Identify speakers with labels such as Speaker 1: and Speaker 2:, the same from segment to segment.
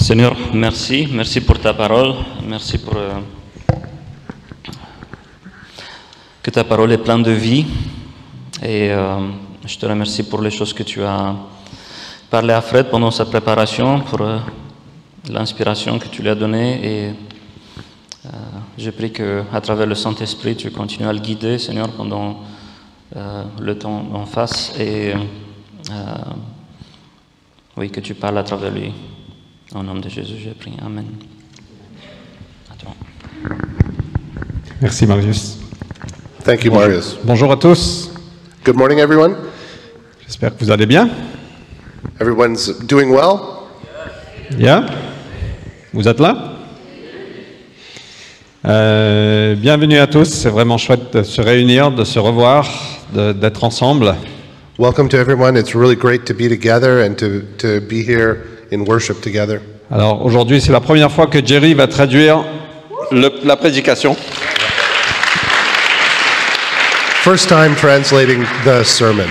Speaker 1: Seigneur, merci. Merci pour ta parole. Merci pour que ta parole est pleine de vie. Et je te remercie pour les choses que tu as parlé à Fred pendant sa préparation, pour l'inspiration que tu lui as donnée. Et je prie qu'à travers le Saint-Esprit, tu continues à le guider, Seigneur, pendant le temps en face. Et oui, que tu parles à travers lui. Au nom de Jésus, j'ai prié. Amen. Attends.
Speaker 2: Merci Marius.
Speaker 3: Thank you, Marius.
Speaker 2: Bonjour à tous.
Speaker 3: Good morning, everyone.
Speaker 2: J'espère que vous allez bien.
Speaker 3: Everyone's doing well?
Speaker 2: Bien. Vous êtes là? Bienvenue à tous. C'est vraiment chouette de se réunir, de se revoir, d'être ensemble.
Speaker 3: Welcome to everyone. It's really great to be together and to be here in worship together.
Speaker 2: Alors aujourd'hui, c'est la première fois que Jerry va traduire la prédication.
Speaker 3: First time translating the sermon.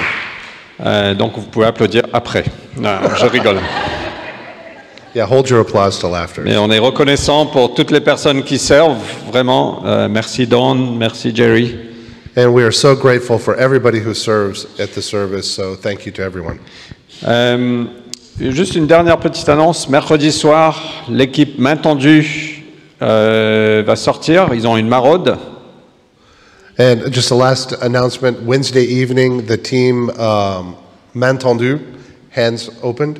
Speaker 2: Donc vous pouvez applaudir après. Non, je rigole.
Speaker 3: Yeah, hold your applause till after.
Speaker 2: Mais on est reconnaissant pour toutes les personnes qui servent. Vraiment, merci Dawn, merci Jerry.
Speaker 3: And we are so grateful for everybody who serves at the service, so thank you to everyone.
Speaker 2: Juste une dernière petite annonce. Mercredi soir, l'équipe Main Tendue va sortir. Ils ont une maraude.
Speaker 3: And just a last announcement, Wednesday evening, the team Main Tendue, Hands Opened,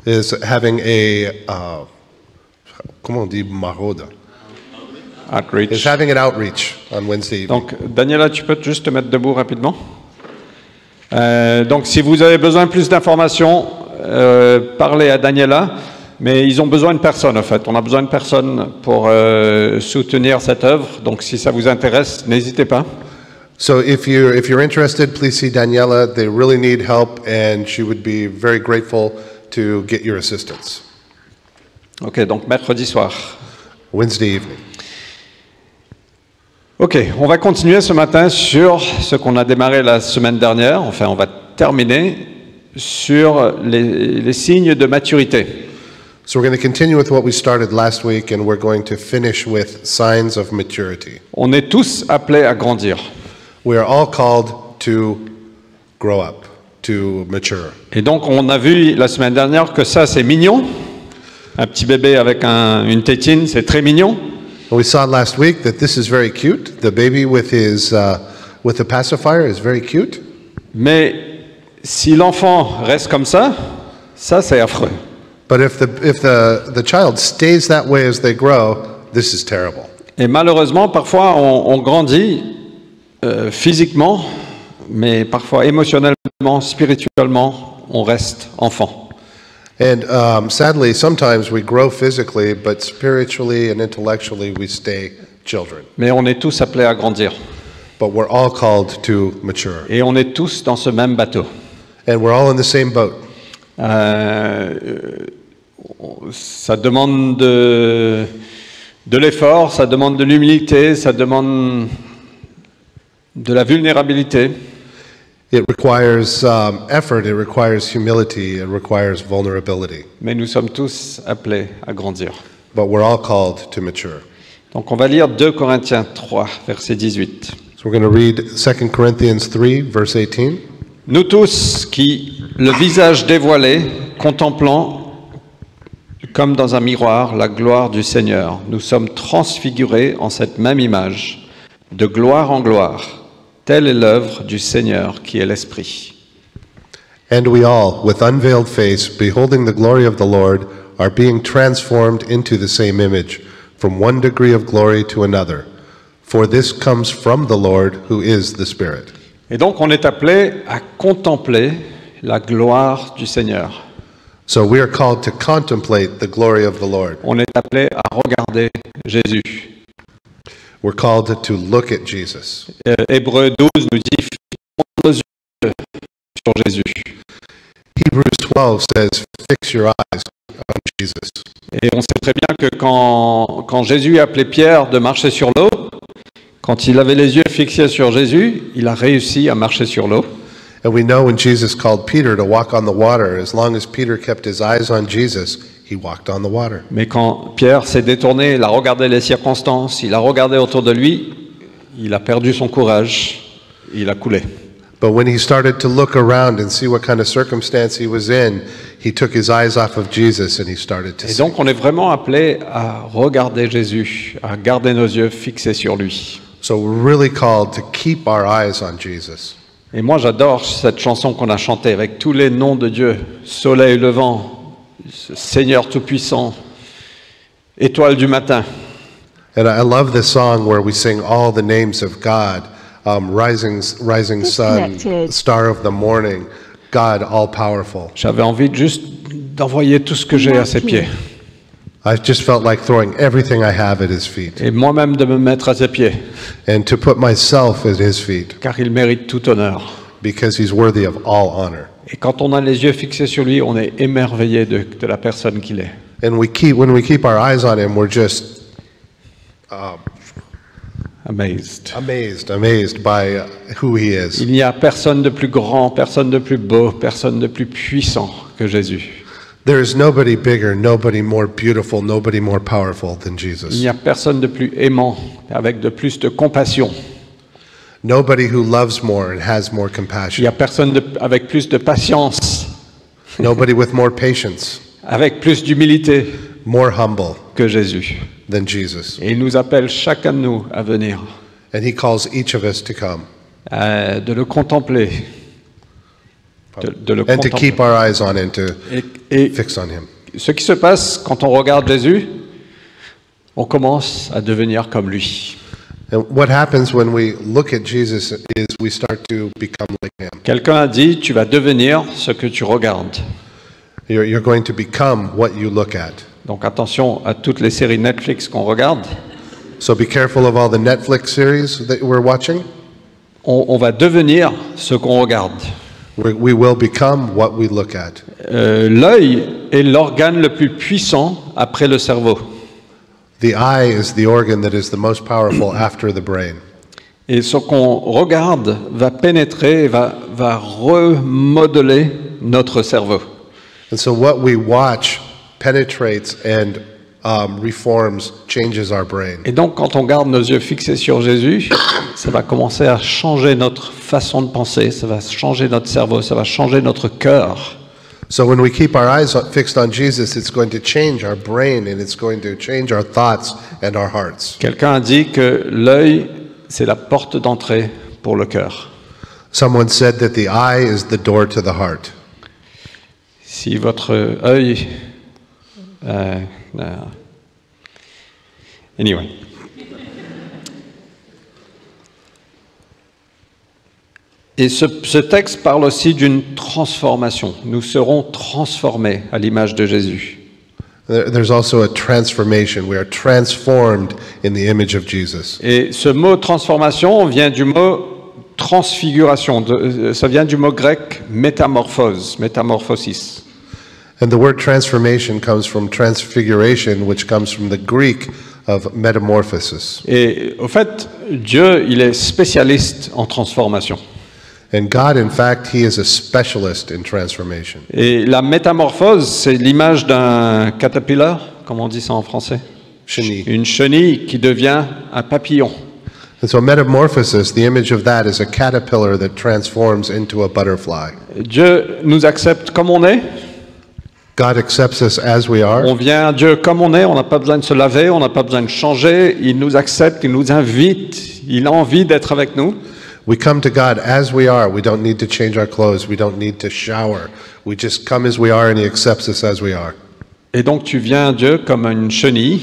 Speaker 3: is having a, comment on dit maraude?
Speaker 2: Outreach.
Speaker 3: Is having an outreach on Wednesday evening.
Speaker 2: Donc, Daniela, tu peux juste te mettre debout rapidement. Donc, si vous avez besoin de plus d'informations, parlez à Daniela. Mais ils ont besoin de personnes, en fait. On a besoin de personnes pour soutenir cette œuvre. Donc, si ça vous intéresse, n'hésitez pas.
Speaker 3: So if you're interested, please see Daniela. They really need help, and she would be very grateful to get your assistance.
Speaker 2: Ok, donc mercredi soir.
Speaker 3: Wednesday evening.
Speaker 2: Ok, on va continuer ce matin sur ce qu'on a démarré la semaine dernière. Enfin, on va terminer sur les signes de maturité.
Speaker 3: So we're going to continue with what we started last week, and we're going to finish with signs of maturity.
Speaker 2: On est tous appelés à grandir.
Speaker 3: We are all called to grow up, to mature.
Speaker 2: Et donc, on a vu la semaine dernière que ça, c'est mignon. Un petit bébé avec une tétine, c'est très mignon.
Speaker 3: And we saw last week that this is very cute. The baby with the pacifier is very cute.
Speaker 2: Mais si l'enfant reste comme ça c'est affreux.
Speaker 3: But if the child stays that way as they grow, this is terrible.
Speaker 2: Et malheureusement, parfois, on grandit physiquement, mais parfois émotionnellement, spirituellement, on reste enfant.
Speaker 3: And sadly, sometimes we grow physically, but spiritually and intellectually we stay children.
Speaker 2: Mais on est tous appelés à grandir.
Speaker 3: But we're all called to mature.
Speaker 2: Et on est tous dans ce même bateau.
Speaker 3: And we're all in the same boat.
Speaker 2: Ça demande de l'effort, ça demande de l'humilité, ça demande de la vulnérabilité.
Speaker 3: It requires effort, it requires humility, it requires vulnerability.
Speaker 2: Mais nous sommes tous appelés à grandir.
Speaker 3: But we're all called to mature.
Speaker 2: Donc on va lire 2 Corinthiens 3, verset 18.
Speaker 3: So we're going to read 2 Corinthians 3, verse 18.
Speaker 2: Nous tous qui, le visage dévoilé, contemplant comme dans un miroir la gloire du Seigneur, nous sommes transfigurés en cette même image, de gloire en gloire. Telle est l'œuvre du Seigneur qui est l'Esprit.
Speaker 3: And we all, with unveiled face, beholding the glory of the Lord, are being transformed into the same image, from one degree of glory to another. For this comes from the Lord, who is the Spirit.
Speaker 2: Et donc on est appelé à contempler la gloire du Seigneur.
Speaker 3: So we are called to contemplate the glory of the Lord.
Speaker 2: On est appelé à regarder Jésus.
Speaker 3: We're called to look at Jesus.
Speaker 2: Hébreux 12 nous dit « Fixons nos yeux sur Jésus ».
Speaker 3: Hebrews 12 says, fix your eyes on Jesus.
Speaker 2: Et on sait très bien que quand Jésus appelait Pierre de marcher sur l'eau, quand il avait les yeux fixés sur Jésus, il a réussi à marcher sur l'eau.
Speaker 3: And we know when Jesus called Peter to walk on the water, as long as Peter kept his eyes on Jesus, he walked on the water.
Speaker 2: Mais quand Pierre s'est détourné, il a regardé les circonstances, il a regardé autour de lui, il a perdu son courage, il a coulé.
Speaker 3: But when he started to look around and see what kind of circumstance he was in, he took his eyes off of Jesus and he started to
Speaker 2: Et
Speaker 3: sink.
Speaker 2: donc on est vraiment appelé à regarder Jésus, à garder nos yeux fixés sur lui.
Speaker 3: So we're really called to keep our eyes on Jesus.
Speaker 2: Et moi j'adore cette chanson qu'on a chantée avec tous les noms de Dieu, soleil levant, Seigneur tout-puissant, étoile du matin.
Speaker 3: And I love this song where we sing all the names of God, rising sun,
Speaker 4: Disconnected.
Speaker 3: star of the morning, God all-powerful.
Speaker 2: J'avais envie juste d'envoyer tout ce que j'ai à ses pieds.
Speaker 3: I just felt like throwing everything I have at his feet
Speaker 2: Et moi-même de me mettre à ses pieds,
Speaker 3: and to put myself at his feet
Speaker 2: car il mérite tout honneur.
Speaker 3: because he's worthy of all honor.
Speaker 2: Et quand on a les yeux fixés sur lui, on est émerveillé de la personne qu'il est.
Speaker 3: And when we keep our eyes on him, we're just
Speaker 2: Amazed.
Speaker 3: amazed by who he is.
Speaker 2: Il n'y a personne de plus grand, personne de plus beau, personne de plus puissant que Jésus.
Speaker 3: There is nobody bigger, nobody more beautiful, nobody more powerful than
Speaker 2: Il
Speaker 3: Jesus.
Speaker 2: n'y a personne de plus aimant, avec de plus de compassion.
Speaker 3: Nobody who loves more and has more
Speaker 2: Il n'y
Speaker 3: compassion.
Speaker 2: a personne avec plus de patience,
Speaker 3: Nobody with more patience,
Speaker 2: avec plus d'humilité
Speaker 3: more humble
Speaker 2: que Jésus.
Speaker 3: than Jesus.
Speaker 2: Et il nous appelle chacun de nous à venir,
Speaker 3: And he calls each of us to come
Speaker 2: de le contempler, de le
Speaker 3: and to
Speaker 2: contempler.
Speaker 3: keep our eyes on him, to
Speaker 2: Et
Speaker 3: fix on him.
Speaker 2: ce qui se passe quand on regarde Jésus, on commence à devenir comme lui.
Speaker 3: And what happens when we look at Jesus is we start to become like him.
Speaker 2: Quelqu'un a dit, tu vas devenir ce que tu regardes.
Speaker 3: You're going to become what you look at.
Speaker 2: Donc attention à toutes les séries Netflix qu'on regarde.
Speaker 3: So be careful of all the Netflix series that we're watching.
Speaker 2: On va devenir ce qu'on regarde.
Speaker 3: We will become what we look at.
Speaker 2: L'œil est l'organe le plus puissant après le cerveau.
Speaker 3: The eye is the organ that is the most powerful after the brain.
Speaker 2: Et ce qu'on regarde va pénétrer, va remodeler notre cerveau.
Speaker 3: And so what we watch penetrates and reforms, changes our brain.
Speaker 2: Et donc quand on garde nos yeux fixés sur Jésus, ça va commencer à changer notre façon de penser, ça va changer notre cerveau, ça va changer notre cœur.
Speaker 3: So when we keep our eyes fixed on Jesus, it's going to change our brain and it's going to change our thoughts and our hearts.
Speaker 2: Quelqu'un a dit que l'œil, c'est la porte d'entrée pour le cœur.
Speaker 3: Someone said that the eye is the door to the heart.
Speaker 2: Si votre œil... anyway. Et ce texte parle aussi d'une transformation. Nous serons transformés à l'image de Jésus.
Speaker 3: There's also a transformation. We are transformed in the image of Jesus.
Speaker 2: Et ce mot transformation vient du mot transfiguration. Ça vient du mot grec métamorphose, métamorphosis.
Speaker 3: And the word transformation comes from transfiguration, which comes from the Greek of metamorphosis.
Speaker 2: Et au fait, Dieu, il est spécialiste en transformation.
Speaker 3: And God, in fact, he is a specialist in transformation.
Speaker 2: Et la métamorphose, c'est l'image d'un caterpillar, comment on dit ça en français?
Speaker 3: Chenille.
Speaker 2: Une chenille qui devient un papillon.
Speaker 3: And so metamorphosis, the image of that is a caterpillar that transforms into a butterfly.
Speaker 2: Dieu nous accepte comme on est.
Speaker 3: God accepts us as we are.
Speaker 2: On vient à Dieu comme on est, on n'a pas besoin de se laver, on n'a pas besoin de changer. Il nous accepte, il nous invite, il a envie d'être avec nous.
Speaker 3: We come to God as we are. We don't need to change our clothes. We don't need to shower. We just come as we are and he accepts us as we are.
Speaker 2: Et donc tu viens à Dieu comme une chenille,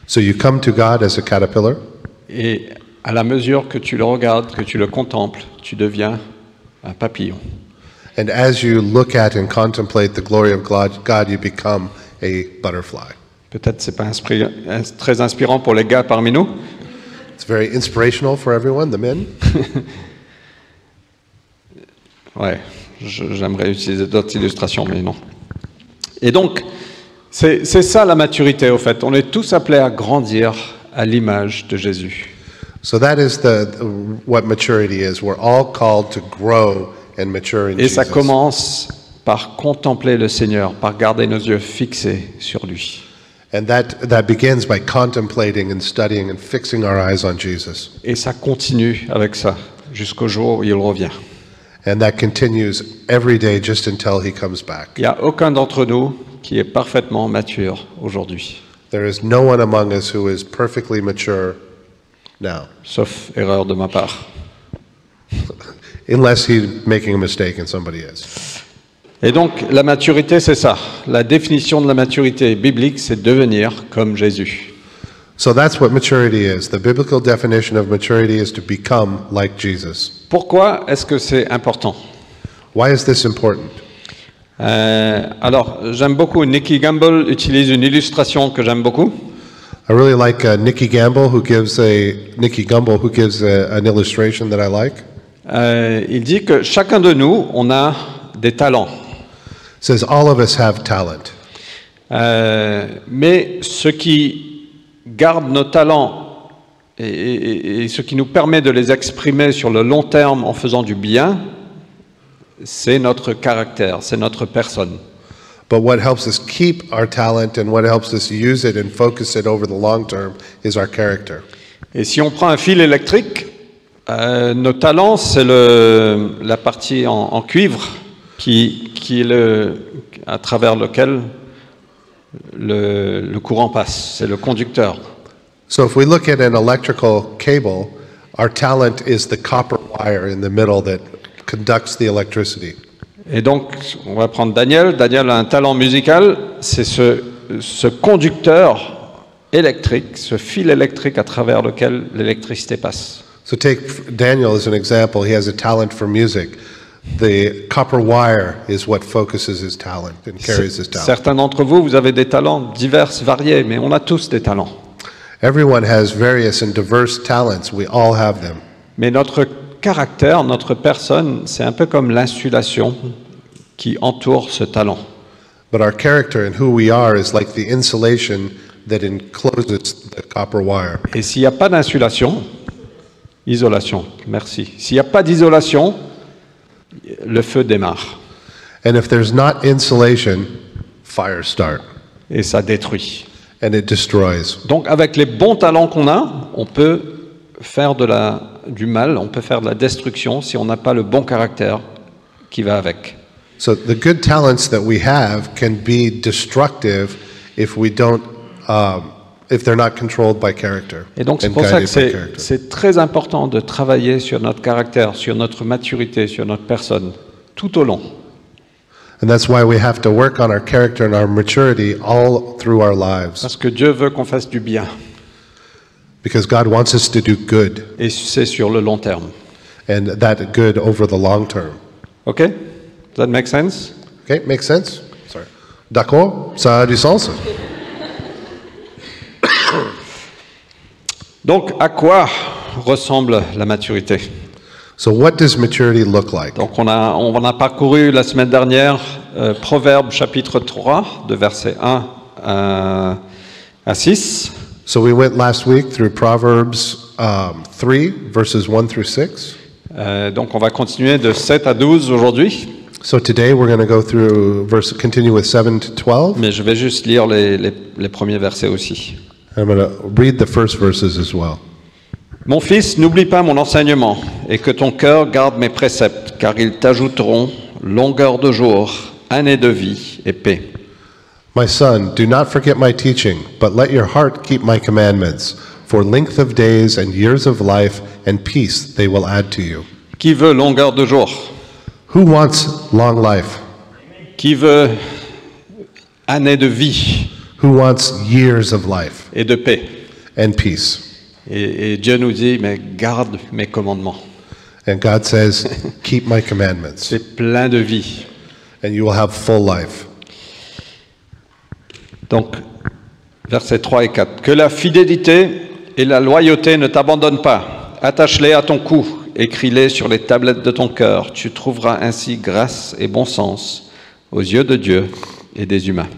Speaker 3: So you come to God as a caterpillar,
Speaker 2: et à la mesure que tu le regardes, que tu le contemples, tu deviens un papillon.
Speaker 3: and as you look at and contemplate the glory of God, you become a butterfly.
Speaker 2: Peut-être c'est pas très inspirant pour les gars parmi nous.
Speaker 3: It's very inspirational for everyone, the men.
Speaker 2: Ouais, j'aimerais utiliser d'autres illustrations, mais non. Et donc, c'est ça la maturité, au fait. On est tous appelés à grandir à l'image de Jésus.
Speaker 3: So that is what maturity is. We're all called to grow and mature in
Speaker 2: Et ça
Speaker 3: Jesus.
Speaker 2: commence par contempler le Seigneur, par garder nos yeux fixés sur lui.
Speaker 3: And that begins by contemplating and studying and fixing our eyes on Jesus.
Speaker 2: Et ça continue avec ça, jusqu'au jour où il revient.
Speaker 3: And that continues every day just until he comes back.
Speaker 2: Il n'y a aucun d'entre nous qui est parfaitement mature aujourd'hui,
Speaker 3: There is no one among us who is perfectly mature now,
Speaker 2: sauf erreur de ma part.
Speaker 3: unless he's making a mistake and somebody is.
Speaker 2: Et donc, la maturité, c'est ça. La définition de la maturité biblique, c'est devenir comme Jésus.
Speaker 3: So that's what maturity is. The biblical definition of maturity is to become like Jesus.
Speaker 2: Pourquoi est-ce que c'est important?
Speaker 3: Why is this important?
Speaker 2: Alors, j'aime beaucoup, Nicky Gamble utilise une illustration que j'aime beaucoup.
Speaker 3: I really like Nicky Gamble, who gives an illustration that I like.
Speaker 2: Il dit que chacun de nous, on a des talents.
Speaker 3: It says all of us have talent.
Speaker 2: Mais ce qui garde nos talents et ce qui nous permet de les exprimer sur le long terme en faisant du bien, c'est notre caractère, c'est notre personne.
Speaker 3: But what helps us keep our talent and what helps us use it and focus it over the long term is our character.
Speaker 2: Et si on prend un fil électrique, nos talents, c'est la partie en cuivre qui est à travers lequel le courant passe, c'est le conducteur.
Speaker 3: So if we look at an electrical cable, our talent is the copper wire in the middle that conducts the electricity.
Speaker 2: Et donc, on va prendre Daniel. Daniel a un talent musical, c'est ce conducteur électrique, ce fil électrique à travers lequel l'électricité passe.
Speaker 3: So take Daniel as an example. He has a talent for music. The copper wire is what focuses his talent and carries his talent.
Speaker 2: Certains d'entre vous, vous avez des talents divers, variés, mais on a tous des talents.
Speaker 3: Everyone has various and diverse talents. We all have them.
Speaker 2: Mais notre caractère, notre personne, c'est un peu comme l'insulation qui entoure ce talent.
Speaker 3: But our character and who we are is like the insulation that encloses the copper wire.
Speaker 2: Et s'il n'y a pas d'insulation, isolation, merci. S'il n'y a pas d'isolation, le feu démarre.
Speaker 3: And if there's not insulation, fires start.
Speaker 2: Et ça détruit.
Speaker 3: And it destroys.
Speaker 2: Donc avec les bons talents qu'on a, on peut faire du mal, on peut faire de la destruction si on n'a pas le bon caractère qui va avec.
Speaker 3: So the good talents that we have can be destructive if we don't, if they're not controlled by character.
Speaker 2: Et donc c'est
Speaker 3: and
Speaker 2: pour ça que
Speaker 3: guided by character.
Speaker 2: c'est très important de travailler sur notre caractère, sur notre maturité, sur notre personne, tout au long.
Speaker 3: And that's why we have to work on our character and our maturity all through our lives.
Speaker 2: Parce que Dieu veut qu'on fasse du bien.
Speaker 3: Because God wants us to do good,
Speaker 2: Et c'est sur le long terme.
Speaker 3: and that good over the long term.
Speaker 2: OK? Does that make sense?
Speaker 3: Okay, makes sense? Sorry. D'accord? Ça a du sens?
Speaker 2: Donc à quoi ressemble la maturité?
Speaker 3: So what does maturity look like?
Speaker 2: Donc on a parcouru la semaine dernière Proverbes chapitre 3 de versets 1 à 6.
Speaker 3: So we went last week through Proverbs 3, verses 1 through 6.
Speaker 2: Donc on va continuer de 7 à 12 aujourd'hui.
Speaker 3: So today we're going to go through continue with 7 to 12.
Speaker 2: Mais je vais juste lire les premiers versets aussi.
Speaker 3: I'm going to read the first verses as well.
Speaker 2: Mon fils, n'oublie pas mon enseignement et que ton cœur garde mes préceptes, car ils t'ajouteront longueur de jour, années de vie et paix.
Speaker 3: My son, do not forget my teaching, but let your heart keep my commandments, for length of days and years of life and peace they will add to you.
Speaker 2: Qui veut longueur de jour?
Speaker 3: Who wants long life?
Speaker 2: Qui veut années de vie
Speaker 3: Who wants years of life
Speaker 2: et de paix?
Speaker 3: and peace?
Speaker 2: Et Dieu nous dit, mais garde mes commandements.
Speaker 3: And God says, keep my commandments,
Speaker 2: C'est plein de vie.
Speaker 3: and you will have full life.
Speaker 2: Donc, versets 3 et 4. Que la fidélité et la loyauté ne t'abandonnent pas. Attache-les à ton cou, écris-les sur les tablettes de ton cœur. Tu trouveras ainsi grâce et bon sens aux yeux de Dieu et des humains.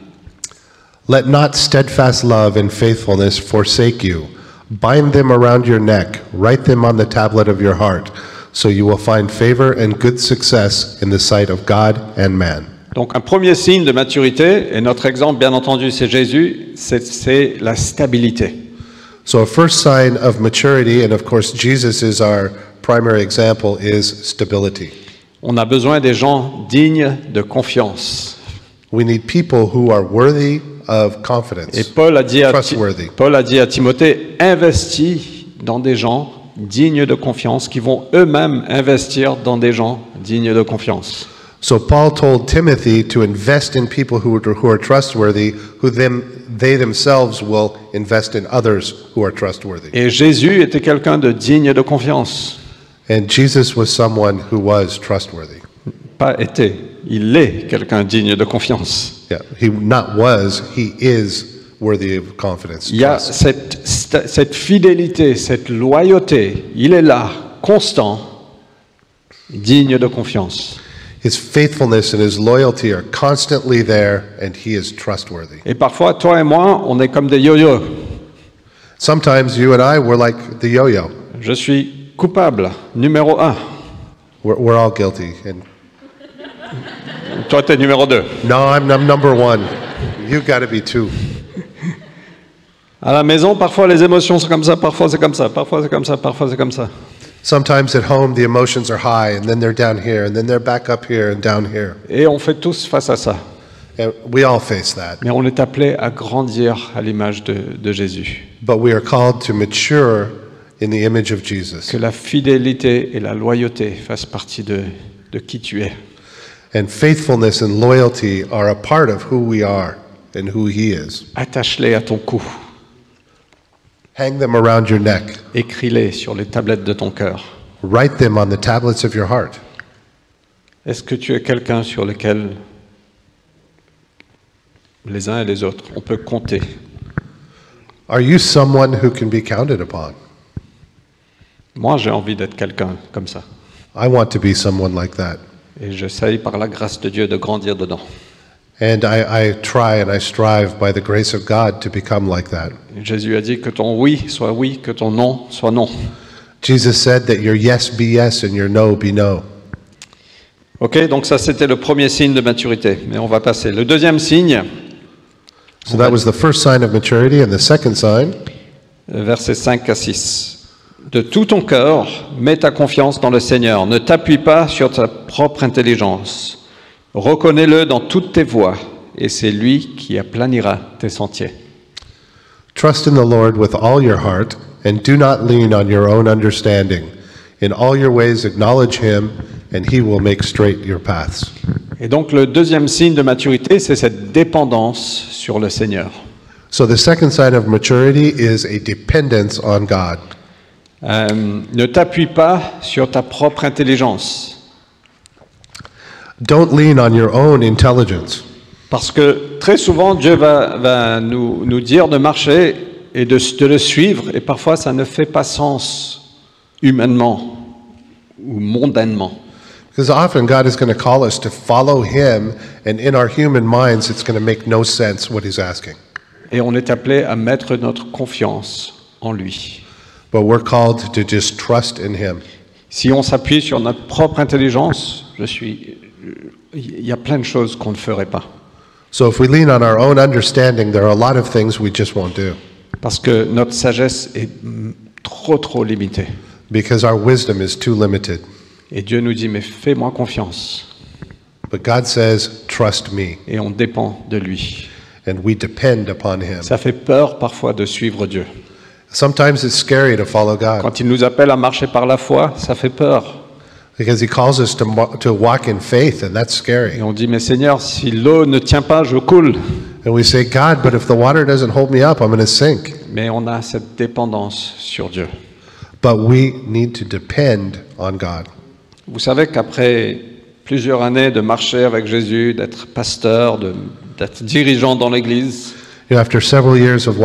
Speaker 3: Let not steadfast love and faithfulness forsake you. Bind them around your neck, write them on the tablet of your heart, so you will find favor and good success in the sight of God and man.
Speaker 2: Donc un premier signe de maturité, et notre exemple bien entendu c'est Jésus, c'est la stabilité.
Speaker 3: So a first sign of maturity, and of course Jesus is our primary example, is stability.
Speaker 2: On a besoin des gens dignes de confiance.
Speaker 3: We need people who are worthy of
Speaker 2: Et
Speaker 3: confidence,
Speaker 2: Paul a dit à Timothée, investis dans des gens dignes de confiance, qui vont eux-mêmes investir dans des gens dignes de confiance.
Speaker 3: So Paul told Timothy to invest in people who are trustworthy, they themselves will invest in others who are trustworthy.
Speaker 2: Et Jésus était quelqu'un de digne de confiance.
Speaker 3: And Jesus was someone who was trustworthy.
Speaker 2: Pas été, il est quelqu'un digne de confiance.
Speaker 3: Yeah, he not was, he is worthy of confidence.
Speaker 2: Il y a
Speaker 3: trust.
Speaker 2: cette fidélité, cette loyauté, il est là, constant, digne de confiance.
Speaker 3: His faithfulness and his loyalty are constantly there, and he is trustworthy.
Speaker 2: Et parfois, toi et moi, on est comme des yo-yo.
Speaker 3: Sometimes you and I, we're like the yo-yo.
Speaker 2: Je suis coupable, numéro 1.
Speaker 3: We're all guilty. And
Speaker 2: Toi, t'es numéro 2.
Speaker 3: no, I'm number one. You got to be two.
Speaker 2: À la maison, parfois les émotions sont comme ça, parfois c'est comme ça, parfois c'est comme ça, parfois c'est comme ça.
Speaker 3: Sometimes at home the emotions are high, and then they're down here, and then they're back up here and down here.
Speaker 2: Et on fait tous face à ça.
Speaker 3: And we all face that.
Speaker 2: Mais on est appelé à grandir à l'image de Jésus.
Speaker 3: But we are called to mature in the image of Jesus.
Speaker 2: Que la fidélité et la loyauté fassent partie de qui tu es.
Speaker 3: And faithfulness and loyalty are a part of who we are and who he is.
Speaker 2: Attache-les à ton cou.
Speaker 3: Hang them around your neck.
Speaker 2: Écris-les sur les tablettes de ton cœur.
Speaker 3: Write them on the tablets of your heart.
Speaker 2: Est-ce que tu es quelqu'un sur lequel les uns et les autres, on peut compter?
Speaker 3: Are you someone who can be counted upon?
Speaker 2: Moi, j'ai envie d'être quelqu'un comme ça.
Speaker 3: I want to be someone like that.
Speaker 2: Et j'essaye par la grâce de Dieu de grandir dedans.
Speaker 3: And I try and I strive by the grace of God to become like that.
Speaker 2: Et Jésus a dit que ton oui soit oui, que ton non soit non.
Speaker 3: Jesus said that your yes be yes and your no be no.
Speaker 2: Ok, donc ça c'était le premier signe de maturité. Mais on va passer. Le deuxième signe,
Speaker 3: So that was the first sign of maturity, and the second sign,
Speaker 2: versets 5 à 6. De tout ton cœur, mets ta confiance dans le Seigneur. Ne t'appuie pas sur ta propre intelligence. Reconnais-le dans toutes tes voies, et c'est lui qui aplanira tes sentiers.
Speaker 3: trust in the Lord with all your heart, and do not lean on your own understanding. In all your ways acknowledge him, and he will make straight your paths.
Speaker 2: Et donc le deuxième signe de maturité, c'est cette dépendance sur le Seigneur.
Speaker 3: So the second sign of maturity is a dependence on God.
Speaker 2: Ne t'appuie pas sur ta propre intelligence.
Speaker 3: Don't lean on your own intelligence.
Speaker 2: Parce que très souvent, Dieu va nous dire de marcher et de le suivre, et parfois ça ne fait pas sens humainement ou mondainement.
Speaker 3: Because often God is going to call us to follow him, and in our human minds, it's going to make no sense what he's asking.
Speaker 2: Et on est appelé à mettre notre confiance en lui.
Speaker 3: But we're called to just trust in him.
Speaker 2: Si on s'appuie sur notre propre intelligence, il y a plein de choses qu'on ne ferait pas.
Speaker 3: So if we lean on our own understanding, there are a lot of things we just won't do.
Speaker 2: Parce que notre sagesse est trop limitée.
Speaker 3: Because our wisdom is too limited.
Speaker 2: Et Dieu nous dit, mais fais-moi confiance.
Speaker 3: But God says, trust me.
Speaker 2: Et on dépend de lui.
Speaker 3: And we depend upon him.
Speaker 2: Ça fait peur parfois de suivre Dieu.
Speaker 3: Sometimes it's scary to follow God.
Speaker 2: Quand il nous appelle à marcher par la foi, ça fait peur.
Speaker 3: Because he calls us to walk in faith, and that's
Speaker 2: Et
Speaker 3: scary.
Speaker 2: on dit, mais Seigneur, si l'eau ne tient pas, je coule.
Speaker 3: And we say, God, but if the water doesn't hold me up, I'm going to sink.
Speaker 2: Mais on a cette dépendance sur Dieu.
Speaker 3: But we need to depend on God.
Speaker 2: Vous savez qu'après plusieurs années de marcher avec Jésus, d'être pasteur, d'être dirigeant dans l'Église,
Speaker 3: You know, after several years of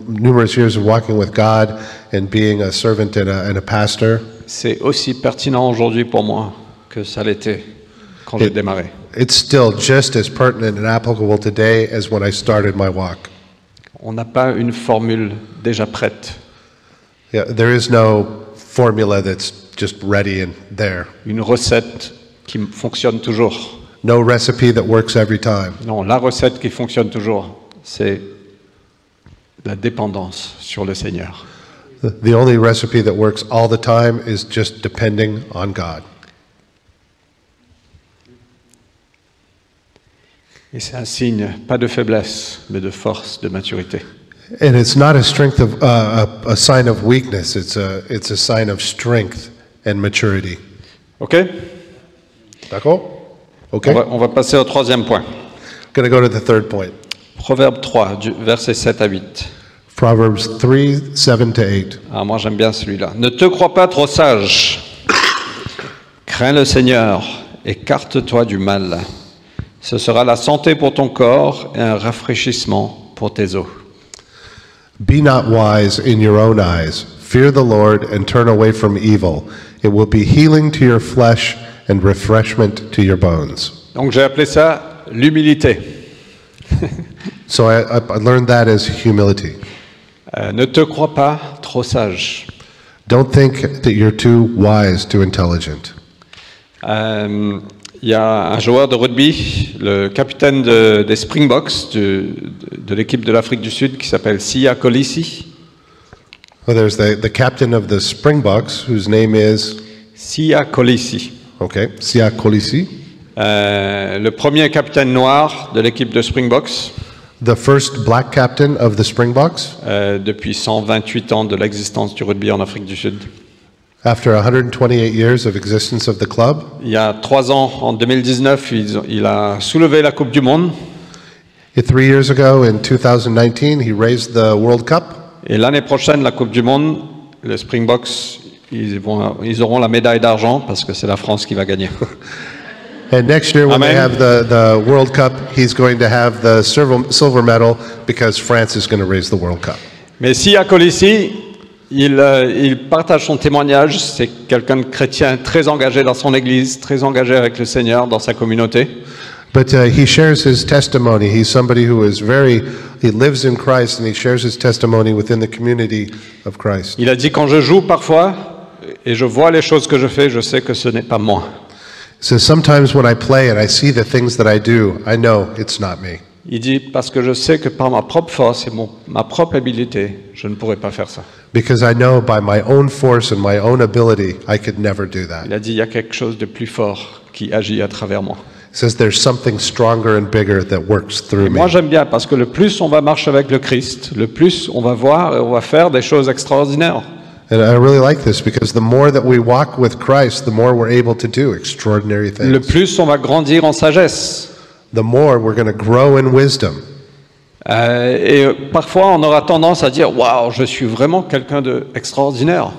Speaker 3: numerous years of walking with God and being a servant and a pastor,
Speaker 2: c'est aussi pertinent aujourd'hui pour moi que ça l'était quand j'ai démarré.
Speaker 3: it's still just as pertinent and applicable today as when I started my walk.
Speaker 2: On n'a pas une formule déjà prête,
Speaker 3: Yeah, there is no formula that's just ready and there.
Speaker 2: une recette qui fonctionne toujours.
Speaker 3: No recipe that works every time.
Speaker 2: Non, la recette qui fonctionne toujours, c'est la dépendance sur le Seigneur.
Speaker 3: The only recipe that works all the time is just depending on God.
Speaker 2: Et c'est un signe, pas de faiblesse, mais de force, de maturité.
Speaker 3: And it's not a strength of a sign of weakness. It's a sign of strength and maturity.
Speaker 2: Ok?
Speaker 3: D'accord? Okay.
Speaker 2: On va passer au troisième point.
Speaker 3: Going to go to the third point.
Speaker 2: Proverbe 3, versets 7 à 8.
Speaker 3: Proverbs 3, 7 to 8.
Speaker 2: Ah, moi j'aime bien celui-là. Ne te crois pas trop sage. Crains le Seigneur, écarte-toi du mal. Ce sera la santé pour ton corps et un rafraîchissement pour tes os.
Speaker 3: Be not wise in your own eyes. Fear the Lord and turn away from evil. It will be healing to your flesh and refreshment to your bones.
Speaker 2: Donc j'ai appelé ça l'humilité.
Speaker 3: So I learned that as humility.
Speaker 2: Ne te crois pas trop sage.
Speaker 3: Don't think that you're too wise, too intelligent.
Speaker 2: Il y a un joueur de rugby, le capitaine des Springboks de l'équipe de l'Afrique du Sud qui s'appelle Siya Kolisi.
Speaker 3: Well, there's the captain of the Springboks, whose name is,
Speaker 2: Siya Kolisi.
Speaker 3: okay, Siya Kolisi.
Speaker 2: Le premier capitaine noir de l'équipe de Springboks
Speaker 3: The first black captain of the Springboks.
Speaker 2: depuis 128 ans de l'existence du rugby en Afrique du Sud.
Speaker 3: After 128 years of existence of the club,
Speaker 2: Il y a 3 ans, en 2019, il a soulevé la Coupe du Monde.
Speaker 3: 3 years ago in 2019, he raised the World Cup.
Speaker 2: Et l'année prochaine, la Coupe du Monde, les Springboks, ils auront la médaille d'argent parce que c'est la France qui va gagner.
Speaker 3: And next year, when
Speaker 2: Amen.
Speaker 3: they have the World Cup, he's going to have the silver medal because France is going to raise the World Cup.
Speaker 2: Mais Siya Kolisi, il partage son témoignage. C'est quelqu'un de chrétien très engagé dans son église, très engagé avec le Seigneur dans sa communauté.
Speaker 3: But he shares his testimony. He's somebody who is he lives in Christ and he shares his testimony within the community of Christ.
Speaker 2: Il a dit, quand je joue parfois et je vois les choses que je fais, je sais que ce n'est pas moi.
Speaker 3: He says, sometimes when I play and I see the things that I do, I know it's not me.
Speaker 2: Il dit, parce que je sais que par ma propre force et ma propre habileté, je ne pourrais pas faire ça.
Speaker 3: Because I know by my own force and my own ability, I could never do that.
Speaker 2: Il a dit, il y a quelque chose de plus fort qui agit à travers moi.
Speaker 3: He says there's something stronger and bigger that works through
Speaker 2: Moi,
Speaker 3: me.
Speaker 2: j'aime bien parce que le plus on va marcher avec le Christ, le plus on va voir et on va faire des choses extraordinaires.
Speaker 3: And I really like this because the more that we walk with Christ, the more we're able to do extraordinary
Speaker 2: Le
Speaker 3: things.
Speaker 2: plus on va grandir en sagesse.
Speaker 3: The more we're going to grow in wisdom.
Speaker 2: Et parfois, on aura tendance à dire, waouh, je suis vraiment quelqu'un d'extraordinaire.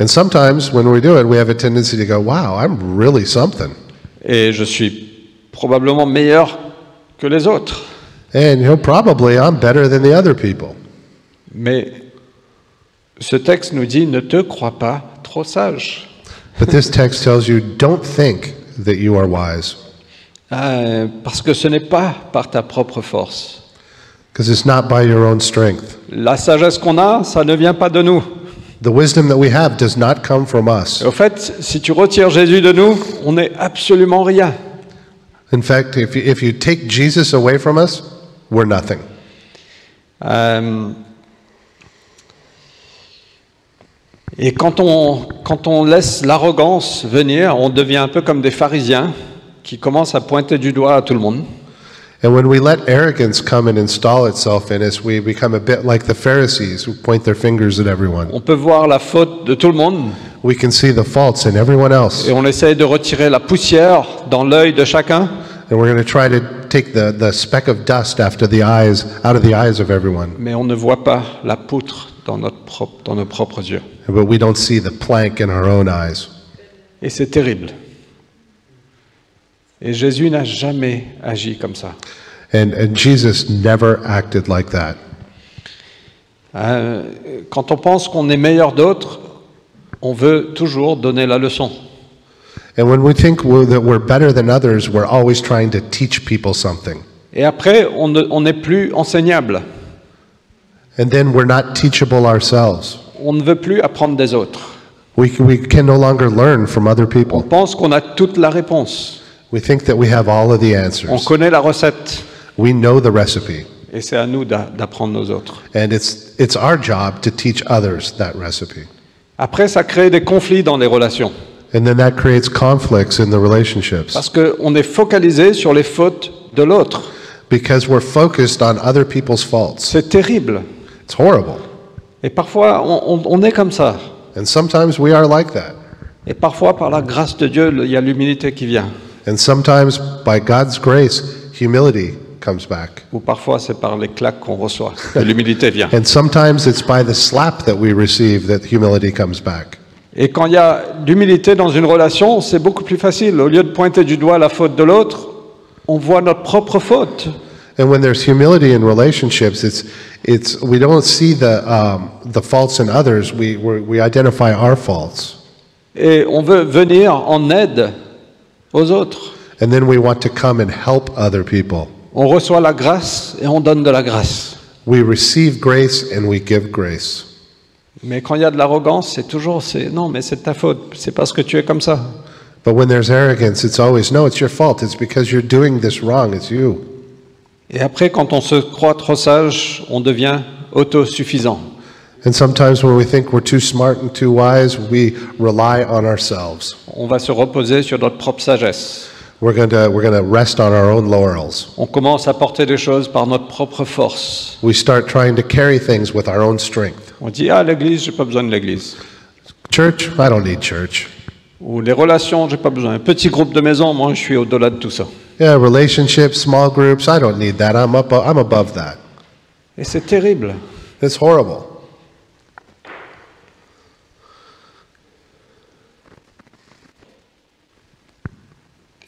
Speaker 3: And sometimes when we do it, we have a tendency to go, wow, I'm really something.
Speaker 2: Et je suis probablement meilleur que les autres.
Speaker 3: And probably I'm better than the other people.
Speaker 2: Mais ce texte nous dit, ne te crois pas trop sage.
Speaker 3: But this text tells you, don't think that you are wise.
Speaker 2: Parce que ce n'est pas par ta propre force.
Speaker 3: Because it's not by your own strength.
Speaker 2: La sagesse qu'on a, ça ne vient pas de nous.
Speaker 3: The wisdom that we have does not come from us.
Speaker 2: Et au fait, si tu retires Jésus de nous, on n'est absolument rien.
Speaker 3: In fact, if you take Jesus away from us, we're nothing.
Speaker 2: Et quand on laisse l'arrogance venir, on devient un peu comme des pharisiens qui commencent à pointer du doigt à tout le monde.
Speaker 3: And when we let arrogance come and install itself in us, we become a bit like the Pharisees who point their fingers at everyone.
Speaker 2: On peut voir la faute de tout le monde
Speaker 3: We can see the faults in everyone else.
Speaker 2: et on essaye de retirer la poussière dans l'œil de chacun.
Speaker 3: And we're going to try to take the speck of dust out of the eyes of everyone.
Speaker 2: Mais on ne voit pas la poutre dans nos propres yeux.
Speaker 3: But we don't see the plank in our own eyes.
Speaker 2: Et c'est terrible. Et Jésus n'a jamais agi comme ça.
Speaker 3: And Jesus never acted like that.
Speaker 2: Quand on pense qu'on est meilleur d'autres, on veut toujours donner la leçon.
Speaker 3: And when we think that we're better than others, we're always trying to teach people something.
Speaker 2: Et après, on n'est plus enseignable.
Speaker 3: And then we're not teachable ourselves.
Speaker 2: On ne veut plus apprendre des autres.
Speaker 3: We can no longer learn from other
Speaker 2: On
Speaker 3: people.
Speaker 2: pense qu'on a toute la réponse.
Speaker 3: We think that we have all of the
Speaker 2: On
Speaker 3: answers.
Speaker 2: connaît la recette.
Speaker 3: We know the recipe.
Speaker 2: Et c'est à nous d'apprendre aux autres.
Speaker 3: And it's our job to teach others that recipe.
Speaker 2: Après, ça crée des conflits dans les relations.
Speaker 3: And then that creates conflicts in the relationships
Speaker 2: Parce qu'on est focalisé sur les fautes de l'autre.
Speaker 3: because we're focused on other people's faults.
Speaker 2: C'est terrible.
Speaker 3: It's horrible.
Speaker 2: Et parfois, on est comme ça.
Speaker 3: And sometimes we are like that.
Speaker 2: Et parfois, par la grâce de Dieu, il y a l'humilité qui vient.
Speaker 3: And sometimes, by God's grace, humility comes back.
Speaker 2: Ou parfois, c'est par les claques qu'on reçoit que l'humilité vient.
Speaker 3: And sometimes it's by the slap that we receive that humility comes back.
Speaker 2: Et quand il y a l'humilité dans une relation, c'est beaucoup plus facile. Au lieu de pointer du doigt la faute de l'autre, on voit notre propre faute.
Speaker 3: And when there's humility in relationships, it's we don't see the faults in others. We identify our faults,
Speaker 2: Et on veut venir en aide aux autres.
Speaker 3: and then we want to come and help other people.
Speaker 2: On reçoit la grâce et on donne de la grâce.
Speaker 3: We receive grace and we give grace.
Speaker 2: Mais quand il y a de l'arrogance, non, mais c'est ta faute, c'est parce que tu es comme ça.
Speaker 3: But when there's arrogance, it's always, no, it's your fault. It's because you're doing this wrong. It's you.
Speaker 2: Et après, quand on se croit trop sage, on devient autosuffisant.
Speaker 3: And sometimes when we think we're too smart and too wise, we rely on ourselves.
Speaker 2: On va se reposer sur notre propre sagesse.
Speaker 3: We're going to rest on our own laurels.
Speaker 2: On commence à porter des choses par notre propre force.
Speaker 3: We start trying to carry things with our own strength.
Speaker 2: On dit, ah, l'église, j'ai pas besoin de l'église.
Speaker 3: Church, I don't need church.
Speaker 2: Ou les relations, j'ai pas besoin. Un petit groupe de maison, moi, je suis au-delà de tout ça.
Speaker 3: Yeah, relationships, small groups, I don't need that. I'm above that.
Speaker 2: Et c'est terrible.
Speaker 3: It's horrible.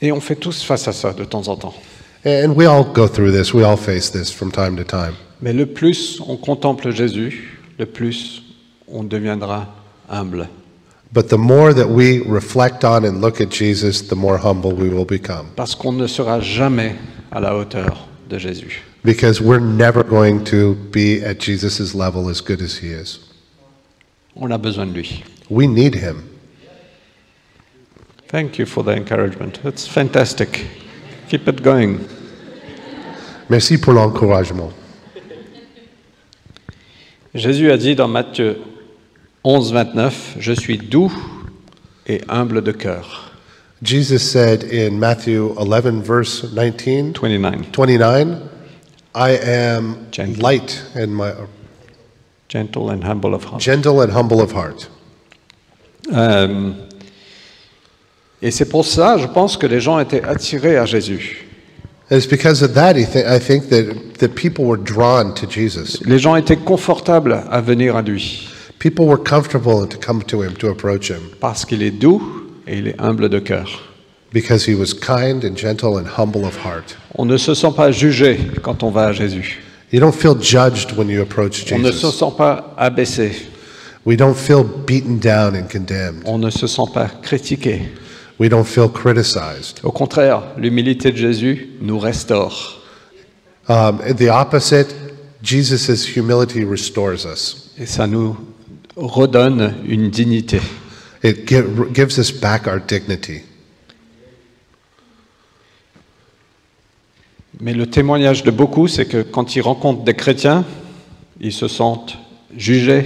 Speaker 2: Et on fait tous face à ça de temps en temps.
Speaker 3: And we all go through this. We all face this from time to time.
Speaker 2: Mais le plus on contemple Jésus, le plus on deviendra humble.
Speaker 3: But the more that we reflect on and look at Jesus, the more humble we will become.
Speaker 2: Parce qu'on ne sera jamais à la hauteur de Jésus.
Speaker 3: Because we're never going to be at Jesus' level as good as he is.
Speaker 2: On a besoin de lui.
Speaker 3: We need him.
Speaker 2: Thank you for the encouragement. It's fantastic. Keep it going.
Speaker 3: Merci pour l'encouragement.
Speaker 2: Jésus a dit dans Matthieu 11, 29, « Je suis doux et humble de cœur.
Speaker 3: Jesus said in Matthew 11, verse 19, » 29, I am
Speaker 2: Gentle.
Speaker 3: light and
Speaker 2: Gentle and humble of heart.
Speaker 3: gentle and humble of heart.
Speaker 2: Et c'est pour ça, je pense que les gens étaient attirés à Jésus.
Speaker 3: And it's because of that I think that people were drawn to Jesus.
Speaker 2: Les gens étaient confortables à venir à lui.
Speaker 3: People were comfortable to come to him, to approach him,
Speaker 2: Parce qu'il est doux et il est humble de cœur.
Speaker 3: because he was kind and gentle and humble of heart.
Speaker 2: On ne se sent pas jugé quand on va à Jésus.
Speaker 3: You don't feel judged when you approach
Speaker 2: On ne se
Speaker 3: Jesus.
Speaker 2: sent pas abaissé.
Speaker 3: We don't feel beaten down and condemned.
Speaker 2: On ne se sent pas critiqué.
Speaker 3: We don't feel criticized.
Speaker 2: Au contraire, l'humilité de Jésus nous restaure.
Speaker 3: The opposite, Jesus' humility restores us.
Speaker 2: Et ça nous redonne une dignité.
Speaker 3: It gives us back our dignity.
Speaker 2: Mais le témoignage de beaucoup, c'est que quand ils rencontrent des chrétiens, ils se sentent jugés.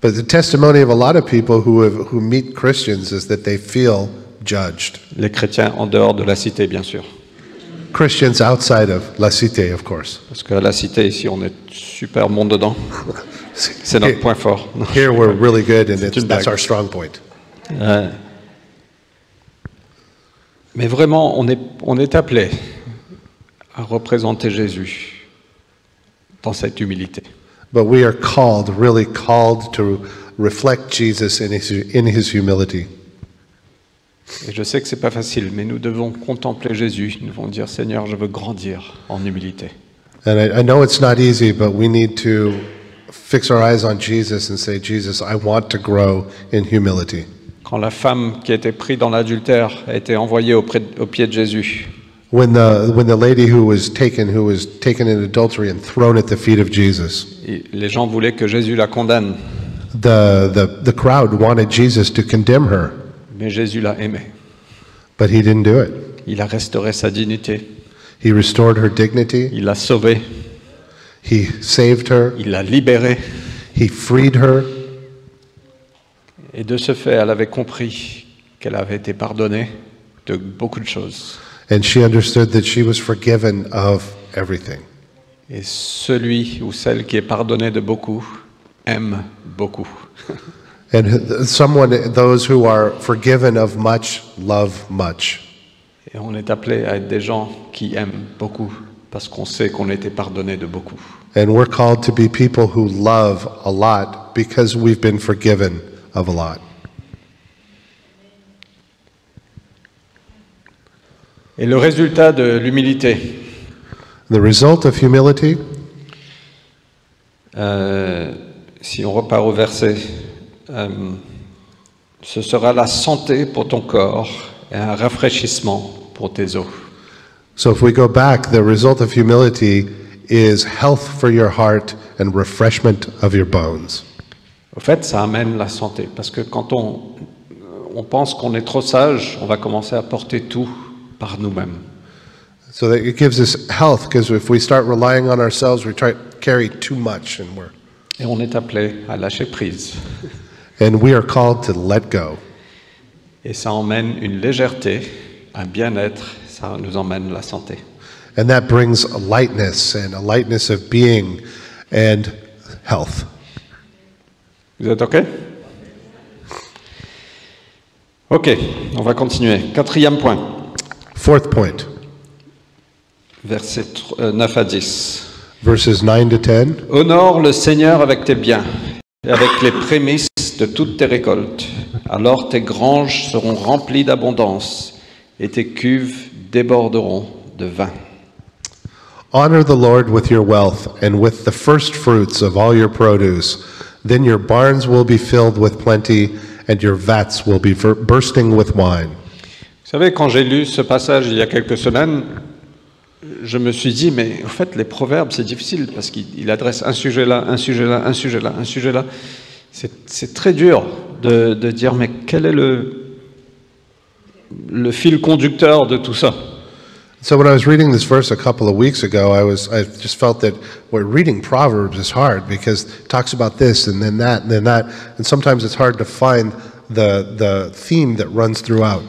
Speaker 3: But the testimony of a lot of people who meet Christians is that they feel judged.
Speaker 2: Les chrétiens en dehors de la cité, bien sûr.
Speaker 3: Christians outside of La Cité, of course.
Speaker 2: Parce que la cité, ici, on est super bon dedans. C'est notre point fort.
Speaker 3: Here we're really good, and
Speaker 2: une
Speaker 3: that's
Speaker 2: blague.
Speaker 3: our strong point.
Speaker 2: Mais vraiment, on est appelé à représenter Jésus dans cette humilité.
Speaker 3: But we are really called to reflect Jesus in his humility.
Speaker 2: Et je sais que c'est pas facile, mais nous devons contempler Jésus. Nous devons dire, Seigneur, je veux grandir en humilité.
Speaker 3: And I know it's not easy, but we need to fix our eyes on Jesus and say, Jesus, I want to grow in humility.
Speaker 2: Quand la femme qui était prise dans l'adultère a été envoyée au pied de Jésus,
Speaker 3: When the lady who was taken in adultery and thrown at the feet of Jesus,
Speaker 2: les gens voulaient que Jésus la condamne,
Speaker 3: the crowd wanted Jesus to condemn her,
Speaker 2: mais Jésus l'a aimée.
Speaker 3: But he didn't do it.
Speaker 2: Il a restauré sa dignité.
Speaker 3: He restored her dignity.
Speaker 2: Il l'a sauvée.
Speaker 3: He saved her.
Speaker 2: Il l'a libérée.
Speaker 3: He freed her.
Speaker 2: Et de ce fait, elle avait compris qu'elle avait été pardonnée de beaucoup de choses.
Speaker 3: And she understood that she was forgiven of everything.
Speaker 2: Et celui ou celle qui est pardonné de beaucoup aime beaucoup.
Speaker 3: And those who are forgiven of much, love much.
Speaker 2: Et on est appelé à être des gens qui aiment beaucoup parce qu'on sait qu'on a été pardonné de beaucoup.
Speaker 3: And we're called to be people who love a lot because we've been forgiven of a lot.
Speaker 2: Et le résultat de l'humilité,
Speaker 3: The result of humility,
Speaker 2: si on repart au verset, ce sera la santé pour ton corps et un rafraîchissement pour tes os.
Speaker 3: so if we go back, the result of humility is health for your heart and refreshment of your bones.
Speaker 2: Au fait, ça amène la santé, parce que quand on pense qu'on est trop sage, on va commencer à porter tout par nous-mêmes.
Speaker 3: So that it gives us health, because if we start relying on ourselves, we try to carry too much,
Speaker 2: Et on est appelé à lâcher prise.
Speaker 3: and we are called to let go.
Speaker 2: Et ça emmène une légèreté, un bien-être, ça nous emmène la santé.
Speaker 3: And that brings a lightness of being and health.
Speaker 2: Vous êtes OK? OK, on va continuer. 4e point,
Speaker 3: Fourth point,
Speaker 2: versets 9 à 10.
Speaker 3: verses 9 to 10.
Speaker 2: Honore le Seigneur avec tes biens et avec les prémices de toutes tes récoltes. Alors tes granges seront remplies d'abondance et tes cuves déborderont de vin.
Speaker 3: Honor the Lord with your wealth and with the first fruits of all your produce. Then your barns will be filled with plenty and your vats will be bursting with wine.
Speaker 2: Vous savez, quand j'ai lu ce passage il y a quelques semaines, je me suis dit, mais en fait, les proverbes, c'est difficile parce qu'il adresse un sujet là, un sujet là, un sujet là, un sujet là. C'est très dur de dire, mais quel est le fil conducteur de tout ça?
Speaker 3: So when I was reading this verse a couple of weeks ago, I just felt that reading Proverbs is hard because it talks about this and then that and then that, and sometimes it's hard to find the theme that runs throughout.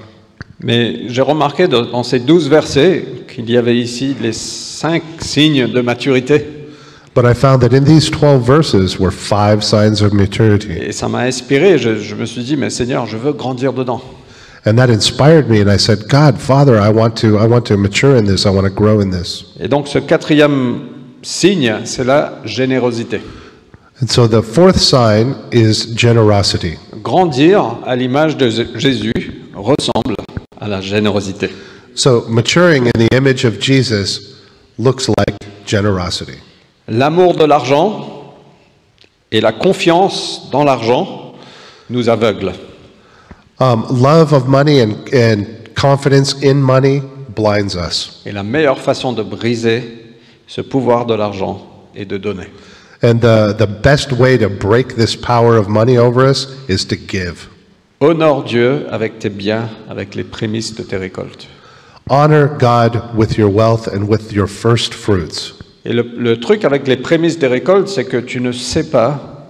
Speaker 2: Mais j'ai remarqué dans ces 12 versets qu'il y avait ici les 5 signes de maturité.
Speaker 3: But I found that in these 12 verses were 5 signs of maturity.
Speaker 2: Et ça m'a inspiré, je me suis dit, mais Seigneur, je veux grandir dedans.
Speaker 3: And that inspired me, and I said, God, Father, I want to mature in this, I want to grow in this.
Speaker 2: Et donc ce 4e signe, c'est la générosité.
Speaker 3: And so the fourth sign is generosity.
Speaker 2: Grandir à l'image de Jésus ressemble à la générosité.
Speaker 3: So maturing in the image of Jesus looks like generosity.
Speaker 2: L'amour de l'argent et la confiance dans l'argent nous aveuglent.
Speaker 3: Love of money and confidence in money blinds us.
Speaker 2: Et la meilleure façon de briser ce pouvoir de l'argent est de donner.
Speaker 3: And the best way to break this power of money over us is to give.
Speaker 2: Honore Dieu avec tes biens, avec les prémices de tes récoltes.
Speaker 3: Honor God with your wealth and with your first fruits.
Speaker 2: Et le truc avec les prémices des récoltes, c'est que tu ne sais pas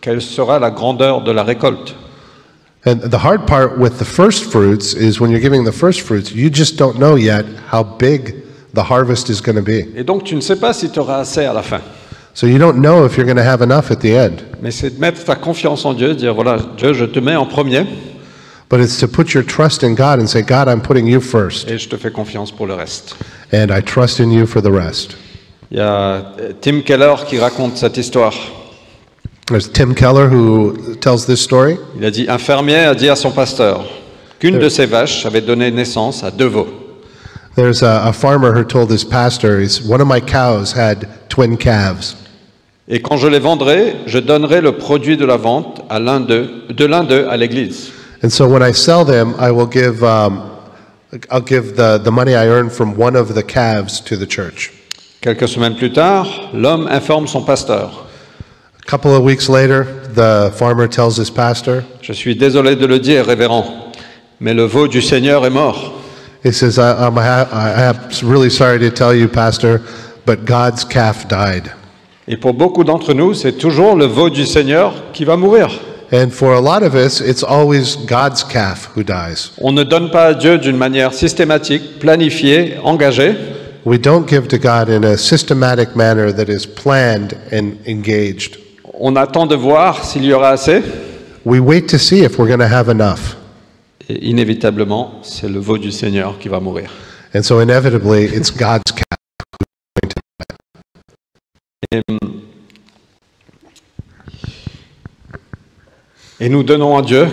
Speaker 2: quelle sera la grandeur de la récolte.
Speaker 3: And the hard part with the first fruits is when you're giving the first fruits, you just don't know yet how big the harvest is going to be.
Speaker 2: Et donc tu ne sais pas si tu auras assez à la fin.
Speaker 3: So you don't know if you're going to have enough at the end.
Speaker 2: Mais c'est de mettre ta confiance en Dieu, dire voilà, Dieu, je te mets en premier.
Speaker 3: But it's to put your trust in God and say, God, I'm putting you first.
Speaker 2: Et je te fais confiance pour le reste.
Speaker 3: And I trust in you for the rest.
Speaker 2: Il y a Tim Keller qui raconte cette histoire.
Speaker 3: There's Tim Keller who tells this story.
Speaker 2: Il a dit, un fermier a dit à son pasteur qu'une de ses vaches avait donné naissance à 2 veaux.
Speaker 3: There's a farmer who told his pastor, one of my cows had twin calves.
Speaker 2: Et quand je les vendrai, je donnerai le produit de la vente à l'un d'eux à l'église.
Speaker 3: And so when I sell them, I will give, I'll give the money I earn from one of the calves to the church.
Speaker 2: Quelques semaines plus tard, l'homme informe son pasteur.
Speaker 3: A couple of weeks later, the farmer tells his pastor,
Speaker 2: Je suis désolé de le dire, révérend, Mais le veau du Seigneur est mort.
Speaker 3: He says, I'm really sorry to tell you, Pastor, but God's calf died.
Speaker 2: Et pour beaucoup d'entre nous, c'est toujours le veau du Seigneur qui va mourir.
Speaker 3: And for a lot of us, it's always God's calf who dies.
Speaker 2: On ne donne pas à Dieu d'une manière systématique, planifiée, engagée.
Speaker 3: We don't give to God in a systematic manner that is planned and engaged.
Speaker 2: On attend de voir s'il y aura assez.
Speaker 3: We wait to see if we're going to have enough.
Speaker 2: Et inévitablement, c'est le veau du Seigneur qui va mourir.
Speaker 3: And so inevitably, it's God's calf.
Speaker 2: Et nous donnons à Dieu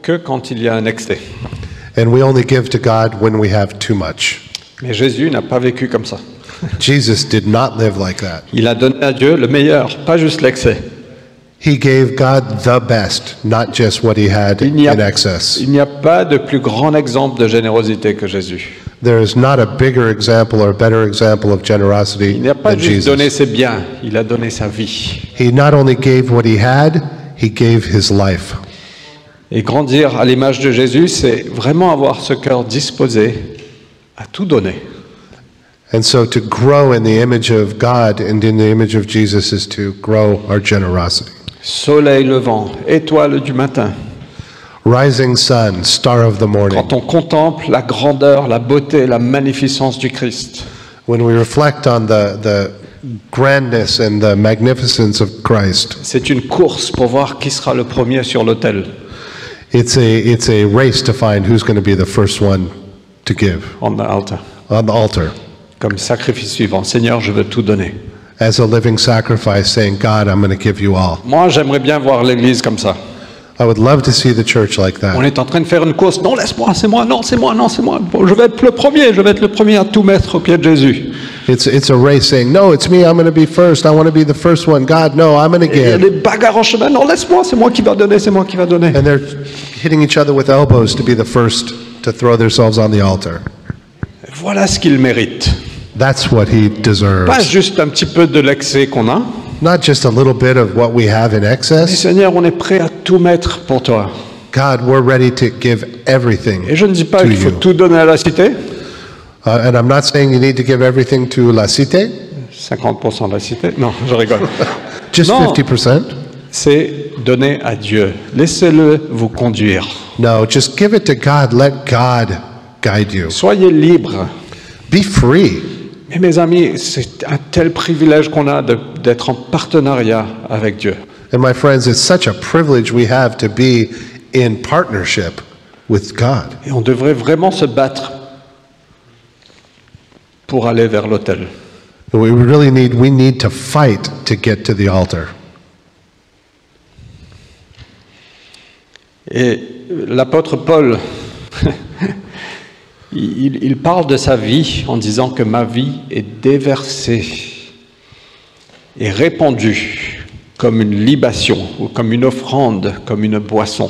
Speaker 2: que quand il y a un excès.
Speaker 3: And we only give to God when we have too much.
Speaker 2: Mais Jésus n'a pas vécu comme ça.
Speaker 3: Jesus did not live like that.
Speaker 2: Il a donné à Dieu le meilleur, pas juste l'excès.
Speaker 3: He gave God the best, not just what he had
Speaker 2: Il n'y
Speaker 3: in excess.
Speaker 2: a pas de plus grand exemple de générosité que Jésus.
Speaker 3: There is not a bigger example or a better example of generosity
Speaker 2: Il n'a pas
Speaker 3: than
Speaker 2: juste donné
Speaker 3: Jesus.
Speaker 2: ses biens, il a donné sa vie.
Speaker 3: He not only gave what he had, he gave his life.
Speaker 2: Et grandir à l'image de Jésus, c'est vraiment avoir ce cœur disposé à tout donner.
Speaker 3: And so to grow in the image of God and in the image of Jesus is to grow our generosity.
Speaker 2: Soleil levant, étoile du matin.
Speaker 3: Rising sun, star of the morning.
Speaker 2: Quand on contemple la grandeur, la beauté, la magnificence du Christ,
Speaker 3: When we reflect on the grandness and the magnificence of Christ,
Speaker 2: c'est une course pour voir qui sera le premier sur l'autel,
Speaker 3: it's a race to find who's going to be the first one to give
Speaker 2: on the altar,
Speaker 3: on the altar
Speaker 2: comme sacrifice vivant. Seigneur, je veux tout donner.
Speaker 3: as a living sacrifice, saying, God, I'm going to give you all.
Speaker 2: Moi, j'aimerais bien voir l'Église comme ça.
Speaker 3: I would love to see the church like
Speaker 2: On
Speaker 3: that.
Speaker 2: est en train de faire une course. Non, laisse-moi, c'est moi, non, c'est moi, non, c'est moi. Bon, je vais être le premier à tout mettre au pied de Jésus.
Speaker 3: It's a race saying, no, it's me, I'm going to be first. I want to be the first one. God, no, I'm going to
Speaker 2: Et il y a
Speaker 3: give.
Speaker 2: des bagarres en chemin. Non, laisse-moi, c'est moi qui va donner, c'est moi qui va donner.
Speaker 3: And they're hitting each other with elbows to be the first to throw themselves on the altar.
Speaker 2: Voilà ce qu'il mérite.
Speaker 3: That's what he
Speaker 2: Pas
Speaker 3: deserves.
Speaker 2: juste un petit peu de l'excès qu'on a.
Speaker 3: Not just a little bit of what we have in
Speaker 2: Mais
Speaker 3: excess.
Speaker 2: Seigneur, on est prêt à tout mettre pour toi.
Speaker 3: God, we're ready to give everything
Speaker 2: Et je ne dis pas
Speaker 3: to
Speaker 2: qu'il faut
Speaker 3: you.
Speaker 2: tout donner à la cité.
Speaker 3: And I'm not saying you need to give everything to La Cité,
Speaker 2: 50% de la cité. Non, je rigole.
Speaker 3: just
Speaker 2: No.
Speaker 3: 50%.
Speaker 2: C'est donner à Dieu. Laissez-le vous conduire.
Speaker 3: No, just give it to God. Let God guide you.
Speaker 2: Soyez libres.
Speaker 3: Be free.
Speaker 2: Mais mes amis, c'est un tel privilège qu'on a d'être en partenariat avec Dieu.
Speaker 3: And my friends, it's such a privilege we have to be in partnership with God.
Speaker 2: Et on devrait vraiment se battre pour aller vers l'autel.
Speaker 3: We need to fight to get to the altar.
Speaker 2: Et l'apôtre Paul, il parle de sa vie en disant que ma vie est déversée et répandue comme une libation ou comme une offrande, comme une boisson.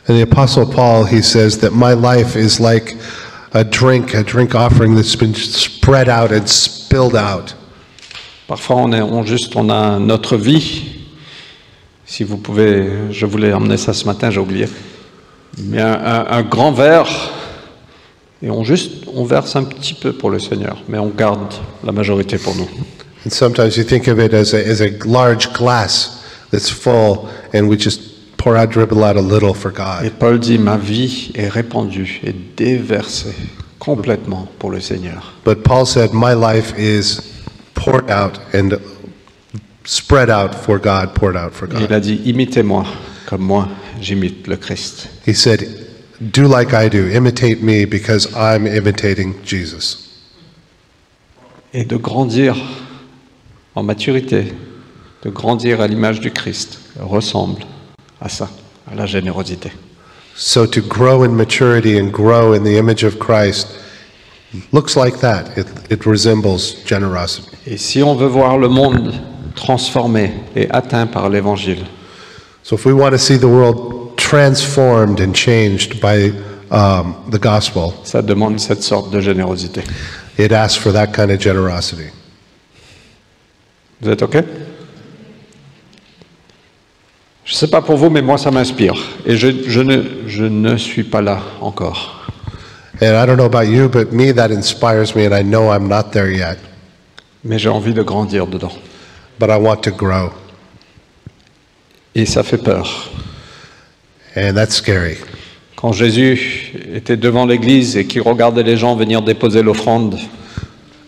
Speaker 3: And the Apostle Paul, he says that my life is like a drink offering that's been spread out and spilled out.
Speaker 2: Parfois, on a notre vie. Si vous pouvez, je voulais emmener ça ce matin, j'ai oublié. Mais un grand verre, et on verse un petit peu pour le Seigneur, mais on garde la majorité pour nous.
Speaker 3: And sometimes you think of it as a large glass that's full, and we just dribble out a little for
Speaker 2: Et
Speaker 3: God.
Speaker 2: Paul dit, ma vie est répandue et déversée complètement pour le Seigneur.
Speaker 3: But Paul said, my life is poured out and spread out for God, poured out for
Speaker 2: Et il
Speaker 3: God.
Speaker 2: a dit, imitez-moi, comme moi, j'imite le Christ.
Speaker 3: He said, do like I do, imitate me because I'm imitating Jesus.
Speaker 2: Et de grandir en maturité, de grandir à l'image du Christ, ressemble à ça, à la générosité.
Speaker 3: So to grow in maturity and grow in the image of Christ looks like that. It resembles generosity.
Speaker 2: Et si on veut voir le monde transformé et atteint par l'Évangile,
Speaker 3: So if we want to see the world transformed and changed by the gospel,
Speaker 2: ça demande cette sorte de générosité.
Speaker 3: it asks for that kind of generosity.
Speaker 2: Vous êtes OK? Je ne sais pas pour vous, mais moi ça m'inspire. Et je ne suis pas là encore.
Speaker 3: And I don't know about you, but me, that inspires me, and I know I'm not there yet.
Speaker 2: Mais j'ai envie de grandir dedans.
Speaker 3: But I want to grow.
Speaker 2: Et ça fait peur.
Speaker 3: And that's scary.
Speaker 2: Quand Jésus était devant l'église et qu'il regardait les gens venir déposer l'offrande,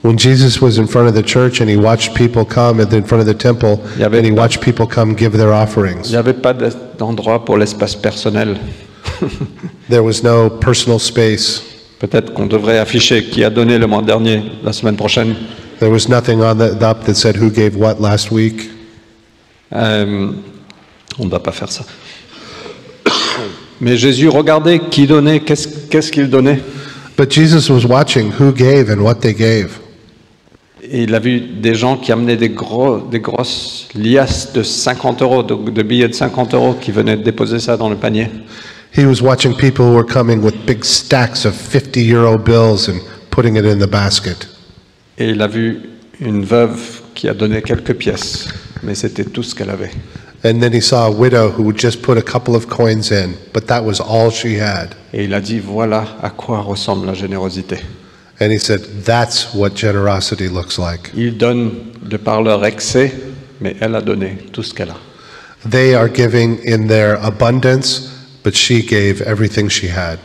Speaker 3: When Jesus was in front of the church and he watched people come and in front of the temple
Speaker 2: y avait
Speaker 3: and he
Speaker 2: pas-
Speaker 3: watched people come give their
Speaker 2: il
Speaker 3: offerings,
Speaker 2: n'y avait pas d'endroit pour l'espace personnel.
Speaker 3: there was no personal space.
Speaker 2: Peut-être qu'on devrait afficher qui a donné le mois dernier, la semaine prochaine.
Speaker 3: There was nothing on the up that said who gave what last week.
Speaker 2: On ne va pas faire ça. Mais Jésus regardait qui donnait, qu'est-ce qu'il donnait.
Speaker 3: But Jesus was watching who gave and what they gave.
Speaker 2: Et il a vu des gens qui amenaient des grosses liasses de 50 euros, de billets de 50 euros qui venaient déposer ça dans le panier.
Speaker 3: He was watching people who were coming with big stacks of 50-euro bills and putting it in the basket.
Speaker 2: Et il a vu une veuve qui a donné quelques pièces, mais c'était tout ce qu'elle avait.
Speaker 3: And then he saw a widow who would just put a couple of coins in, but that was all she had.
Speaker 2: Et il a dit, voilà à quoi ressemble la générosité.
Speaker 3: And he said, that's what generosity looks like.
Speaker 2: Ils donnent de par leur excès, mais elle a donné tout ce qu'elle a.
Speaker 3: They are giving in their abundance, but she gave everything she had.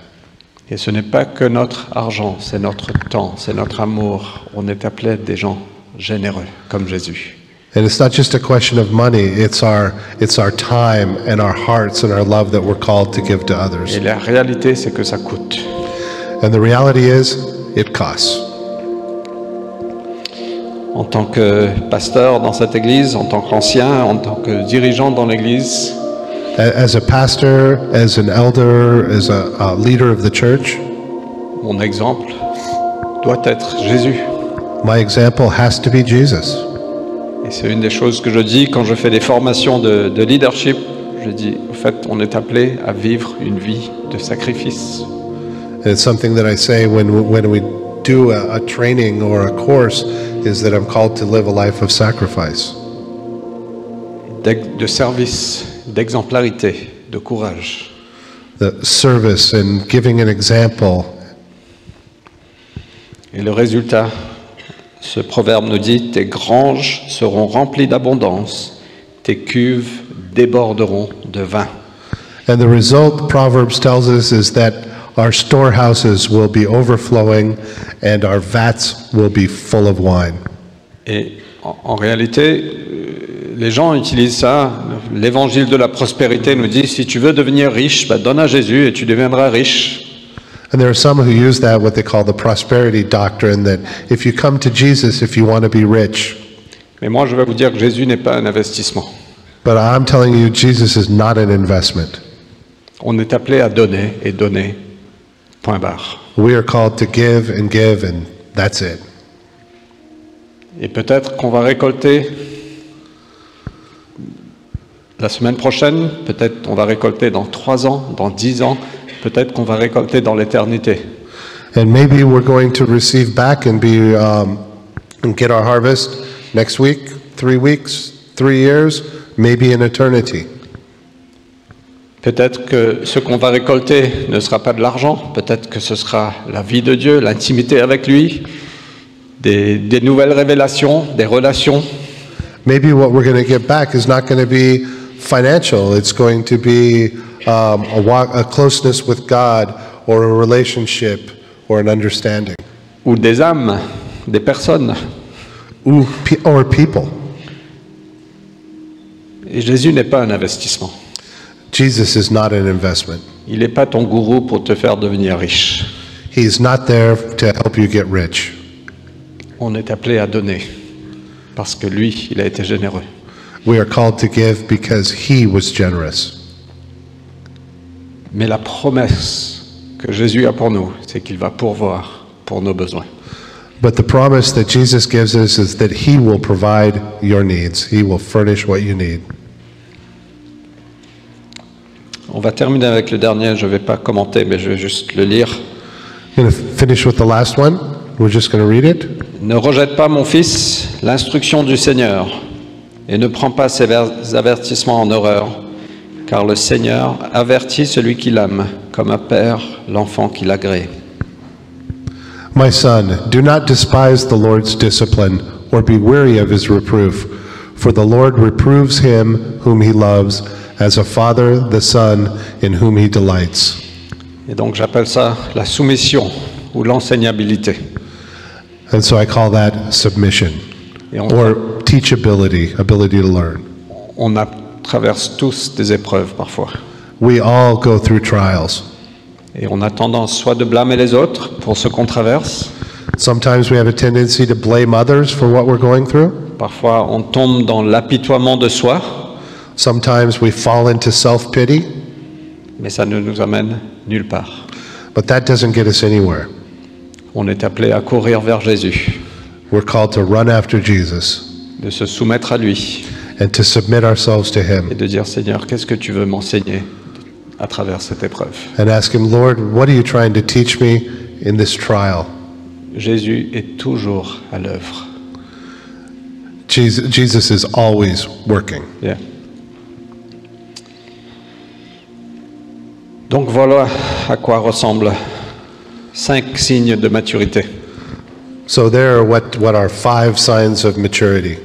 Speaker 2: Et ce n'est pas que notre argent, c'est notre temps, c'est notre amour. On est appelé à être des gens généreux, comme Jésus.
Speaker 3: And it's not just a question of money, it's our time and our hearts and our love that we're called to give to others.
Speaker 2: Et la réalité, c'est que ça coûte.
Speaker 3: And the reality is, it costs.
Speaker 2: En tant que pasteur dans cette église, en tant qu'ancien, en tant que dirigeant dans l'église,
Speaker 3: As a pastor, as an elder, as a leader of the church,
Speaker 2: mon exemple doit être Jésus.
Speaker 3: my example has to be Jesus.
Speaker 2: Et c'est une des choses que je dis quand je fais des formations de leadership. Je dis, en fait, on est appelé à vivre une vie de sacrifice.
Speaker 3: And it's something that I say when we do a training or a course, is that I'm called to live a life of sacrifice,
Speaker 2: De service, d'exemplarité, de courage.
Speaker 3: the service and giving an example.
Speaker 2: Et le résultat, ce proverbe nous dit, tes granges seront remplies d'abondance, tes cuves déborderont de vin.
Speaker 3: And the result, Proverbs tells us, is that our storehouses will be overflowing and our vats will be full of wine.
Speaker 2: Et en réalité, les gens utilisent ça. L'évangile de la prospérité nous dit, si tu veux devenir riche, donne à Jésus et tu deviendras riche.
Speaker 3: And there are some who use that, what they call the prosperity doctrine, that if you come to Jesus, if you want to be rich.
Speaker 2: Mais moi, je vais vous dire que Jésus n'est pas un investissement.
Speaker 3: But I'm telling you, Jesus is not an investment.
Speaker 2: On est appelé à donner et donner, point barre.
Speaker 3: We are called to give, and that's it.
Speaker 2: Et peut-être qu'on va récolter la semaine prochaine, peut-être on va récolter dans 3 ans, dans 10 ans, peut-être qu'on va récolter dans l'éternité.
Speaker 3: And maybe we're going to receive back and and get our harvest next week, 3 weeks, 3 years, maybe in eternity.
Speaker 2: Peut-être que ce qu'on va récolter ne sera pas de l'argent, peut-être que ce sera la vie de Dieu, l'intimité avec lui, des nouvelles révélations, des relations.
Speaker 3: Maybe what we're going to get back is not going to be financial. It's going to be a closeness with God, or a relationship, or an understanding,
Speaker 2: Ou des âmes, des personnes.
Speaker 3: or people.
Speaker 2: Et Jésus n'est pas un investissement.
Speaker 3: Jesus is not an investment.
Speaker 2: Il n'est pas ton gourou pour te faire devenir riche.
Speaker 3: He's not there to help you get rich.
Speaker 2: On est appelé à donner parce que lui, il a été généreux.
Speaker 3: We are called to give because he was generous.
Speaker 2: Mais la promesse que Jésus a pour nous, c'est qu'il va pourvoir pour nos besoins.
Speaker 3: But the promise that Jesus gives us is that he will provide your needs. He will furnish what you need.
Speaker 2: On va terminer avec le dernier, je ne vais pas commenter, mais je vais juste le lire.
Speaker 3: I'm going to finish with the last one. We're just going to read it.
Speaker 2: Ne rejette pas, mon fils, l'instruction du Seigneur, et ne prends pas ses avertissements en horreur, car le Seigneur avertit celui qui l'aime, comme un père l'enfant qu'il agrée.
Speaker 3: My son, do not despise the Lord's discipline, or be weary of his reproof. For the Lord reproves him whom he loves, as a father the son in whom he delights.
Speaker 2: Et donc j'appelle ça la soumission ou l'enseignabilité.
Speaker 3: And so I call that submission,
Speaker 2: Et
Speaker 3: or teachability, ability to learn.
Speaker 2: on traverse tous des épreuves parfois.
Speaker 3: We all go through trials.
Speaker 2: Et on a tendance soit de blâmer les autres pour ce qu'on traverse,
Speaker 3: Sometimes we have a tendency to blame others for what we're going through.
Speaker 2: parfois on tombe dans l'apitoiement de soi,
Speaker 3: Sometimes we fall into self-pity,
Speaker 2: mais ça ne nous amène nulle part.
Speaker 3: but that doesn't get us anywhere.
Speaker 2: On est appelé à courir vers Jésus,
Speaker 3: We're called to run after Jesus
Speaker 2: de se soumettre à lui
Speaker 3: and to submit ourselves to
Speaker 2: et
Speaker 3: him
Speaker 2: de dire Seigneur, qu'est-ce que tu veux m'enseigner à travers cette épreuve?
Speaker 3: and ask him, Lord, what are you trying to teach me in this trial?
Speaker 2: Jésus est toujours à l'œuvre.
Speaker 3: Jesus is always working.
Speaker 2: Bien. Donc voilà à quoi ressemblent 5 signes de maturité.
Speaker 3: So there are what are 5 signs of maturity.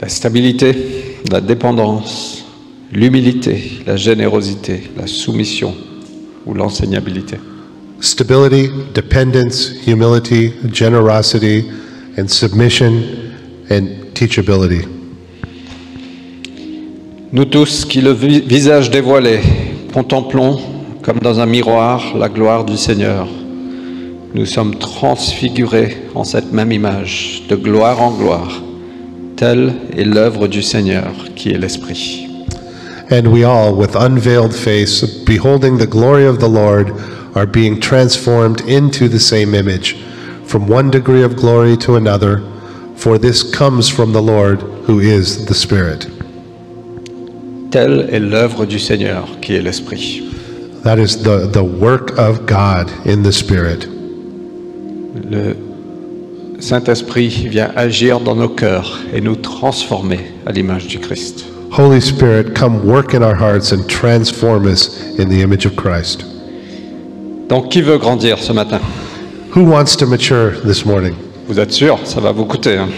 Speaker 2: La stabilité, la dépendance, l'humilité, la générosité, la soumission ou l'enseignabilité.
Speaker 3: Stability, dependence, humility, generosity, and submission, and teachability.
Speaker 2: Nous tous qui le visage dévoilé contemplons comme dans un miroir la gloire du Seigneur, nous sommes transfigurés en cette même image, de gloire en gloire. Telle est l'œuvre du Seigneur qui est l'Esprit.
Speaker 3: And we all, with unveiled face, beholding the glory of the Lord, are being transformed into the same image, from one degree of glory to another, for this comes from the Lord, who is the Spirit.
Speaker 2: Telle est l'œuvre du Seigneur qui est l'Esprit.
Speaker 3: That is the work of God in the Spirit.
Speaker 2: Le Saint-Esprit vient agir dans nos cœurs et nous transformer à l'image du Christ.
Speaker 3: Holy Spirit, come work in our hearts and transform us in the image of Christ.
Speaker 2: Donc qui veut grandir ce matin?
Speaker 3: Who wants to mature this morning?
Speaker 2: Vous êtes sûr? Ça va vous coûter, hein?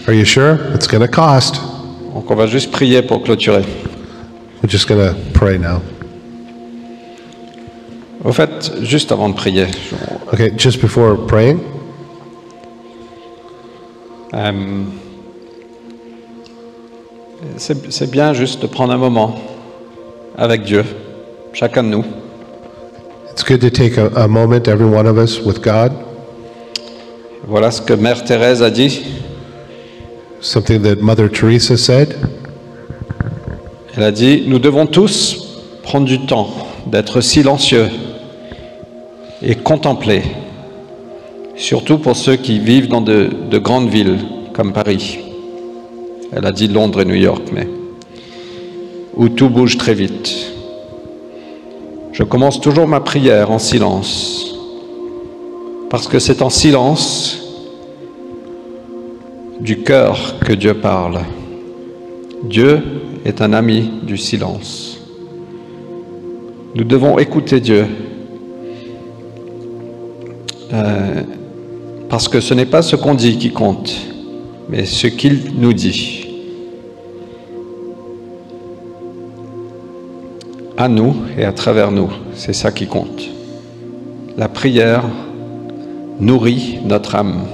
Speaker 3: Are you sure? It's going to cost.
Speaker 2: Donc on va juste prier pour clôturer.
Speaker 3: We're just going to pray now.
Speaker 2: Au fait, juste avant de prier,
Speaker 3: Okay, just before praying,
Speaker 2: c'est bien juste de prendre un moment avec Dieu, chacun de nous.
Speaker 3: it's good to take a moment, every one of us, with God.
Speaker 2: Voilà ce que Mère Thérèse a dit.
Speaker 3: Something that Mother Teresa said.
Speaker 2: Elle a dit, nous devons tous prendre du temps d'être silencieux et contempler, surtout pour ceux qui vivent dans de grandes villes comme Paris. Elle a dit Londres et New York, mais où tout bouge très vite. Je commence toujours ma prière en silence, parce que c'est en silence du cœur que Dieu parle. Dieu est un ami du silence. Nous devons écouter Dieu, parce que ce n'est pas ce qu'on dit qui compte, mais ce qu'il nous dit. À nous et à travers nous, c'est ça qui compte. La prière nourrit notre âme,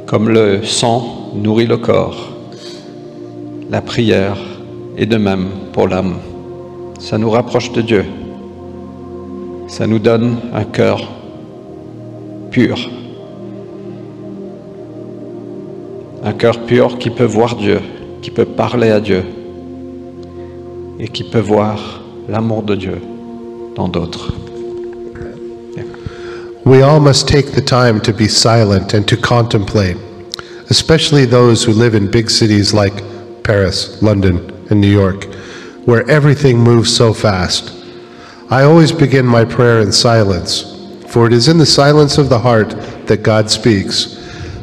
Speaker 2: comme le sang nourrit le corps. La prière est de même pour l'âme. Ça nous rapproche de Dieu. Ça nous donne un cœur pur. Un cœur pur qui peut voir Dieu, qui peut parler à Dieu et qui peut voir l'amour de Dieu dans d'autres.
Speaker 3: We all must take the time to be silent and to contemplate, especially those who live in big cities like Paris, London, and New York, where everything moves so fast. I always begin my prayer in silence, for it is in the silence of the heart that God speaks.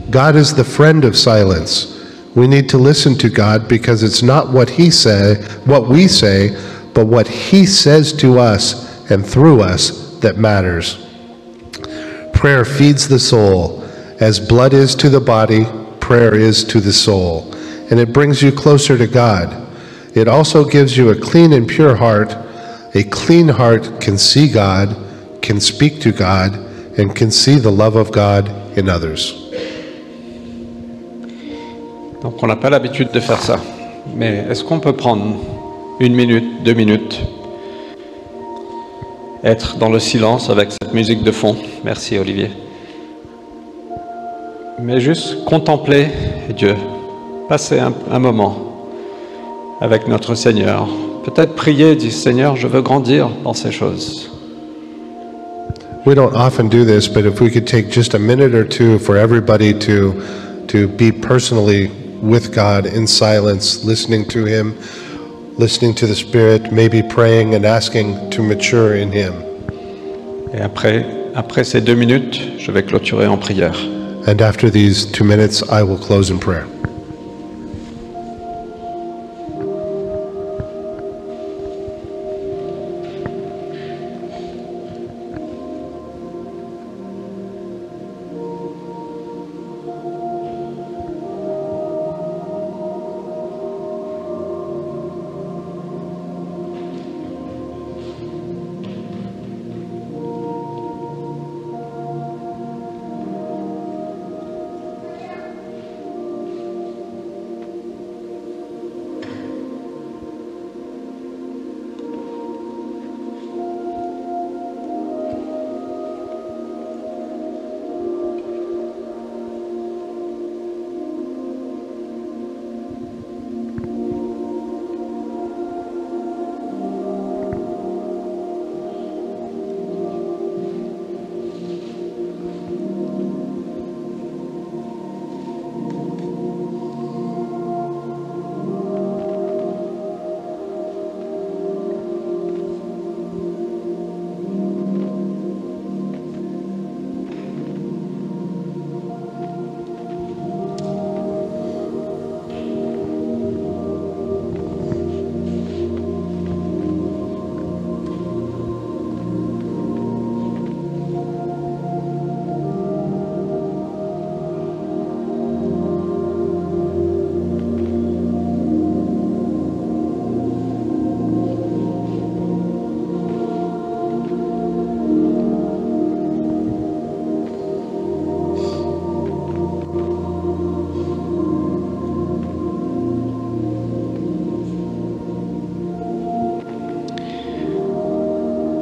Speaker 3: God is the friend of silence. We need to listen to God because it's not what we say, but what He says to us and through us that matters. Prayer feeds the soul. As blood is to the body, prayer is to the soul, and it brings you closer to God. It also gives you a clean and pure heart. A clean heart can see God, can speak to God, and can see the love of God in others.
Speaker 2: Donc on n'a pas l'habitude de faire ça. Mais est-ce qu'on peut prendre 1 minute, 2 minutes, être dans le silence avec cette musique de fond? Merci Olivier. Mais juste contempler Dieu, passer un moment avec notre Seigneur. Peut-être prier, dire Seigneur, je veux grandir dans ces choses.
Speaker 3: We don't often do this, but if we could take just a minute or two for everybody to be personally with God in silence, listening to Him, listening to the Spirit, maybe praying and asking to mature in Him.
Speaker 2: Et après ces 2 minutes, je vais clôturer en prière.
Speaker 3: And after these 2 minutes, I will close in prayer.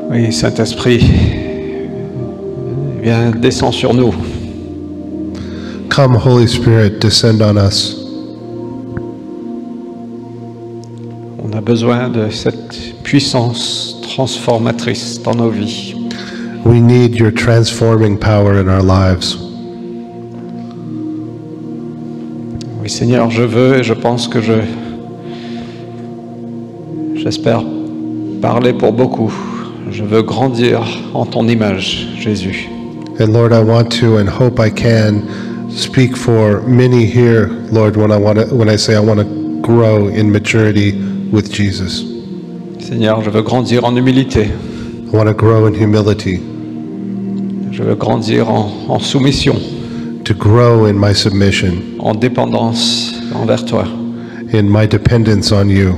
Speaker 2: Oui, Saint-Esprit, viens, descends sur nous.
Speaker 3: Come, Holy Spirit, descend on us.
Speaker 2: On a besoin de cette puissance transformatrice dans nos vies.
Speaker 3: We need your transforming power in our lives.
Speaker 2: Oui, Seigneur, je veux et je pense que j'espère parler pour beaucoup. Je veux grandir en ton image, Jésus.
Speaker 3: And Lord, I want to and hope I can speak for many here, Lord, when I say I want to grow in maturity with Jesus.
Speaker 2: Seigneur, je veux grandir en humilité.
Speaker 3: I want to grow in humility,
Speaker 2: Je veux grandir en soumission,
Speaker 3: to grow in my submission,
Speaker 2: en dépendance envers toi.
Speaker 3: in my dependence on you.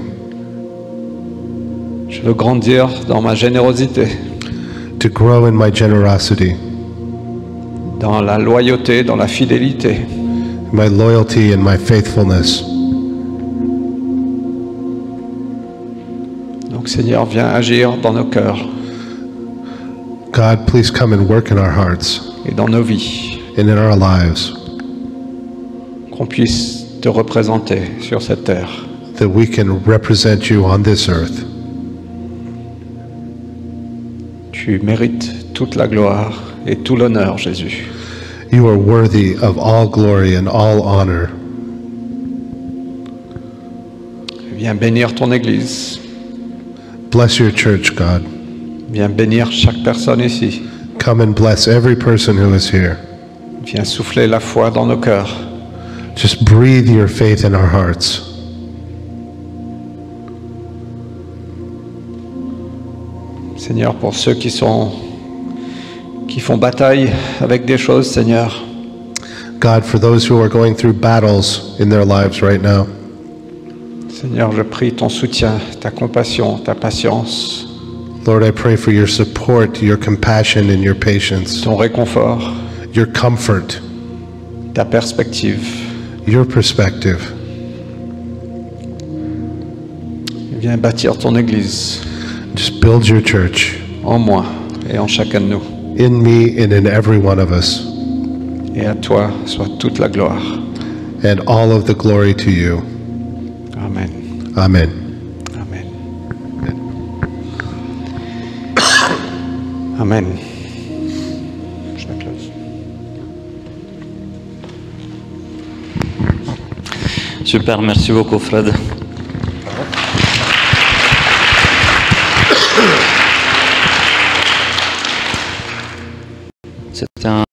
Speaker 2: Je veux grandir dans ma générosité,
Speaker 3: To grow in my generosity,
Speaker 2: dans la loyauté, dans la fidélité.
Speaker 3: my loyalty and my faithfulness.
Speaker 2: Donc Seigneur, viens agir dans nos cœurs
Speaker 3: God, please come and work in our hearts
Speaker 2: et dans nos vies,
Speaker 3: and in our lives,
Speaker 2: qu'on puisse te représenter sur cette terre.
Speaker 3: that we can represent you on this earth.
Speaker 2: Tu mérites toute la gloire et tout l'honneur, Jésus.
Speaker 3: You are worthy of all glory and all honor.
Speaker 2: Viens bénir ton Église.
Speaker 3: Bless your church, God.
Speaker 2: Viens bénir chaque personne ici.
Speaker 3: Come and bless every person who is here.
Speaker 2: Viens souffler la foi dans nos cœurs.
Speaker 3: Just breathe your faith in our hearts.
Speaker 2: Seigneur, pour ceux qui font bataille avec des choses, Seigneur,
Speaker 3: God, for those who are going through battles in their lives right now,
Speaker 2: Seigneur, je prie ton soutien, ta compassion, ta patience,
Speaker 3: Lord, I pray for your support, your compassion, and your patience,
Speaker 2: ton réconfort,
Speaker 3: your comfort,
Speaker 2: ta perspective.
Speaker 3: your perspective.
Speaker 2: Viens bâtir ton Église
Speaker 3: Just build your church
Speaker 2: en moi et en chacun de nous.
Speaker 3: in me and in every one of us.
Speaker 2: Et à toi soit toute la gloire.
Speaker 3: And all of the glory to you.
Speaker 2: Amen.
Speaker 3: Amen.
Speaker 2: Amen. Amen. Je la close.
Speaker 1: Super, merci beaucoup Fred. C'était un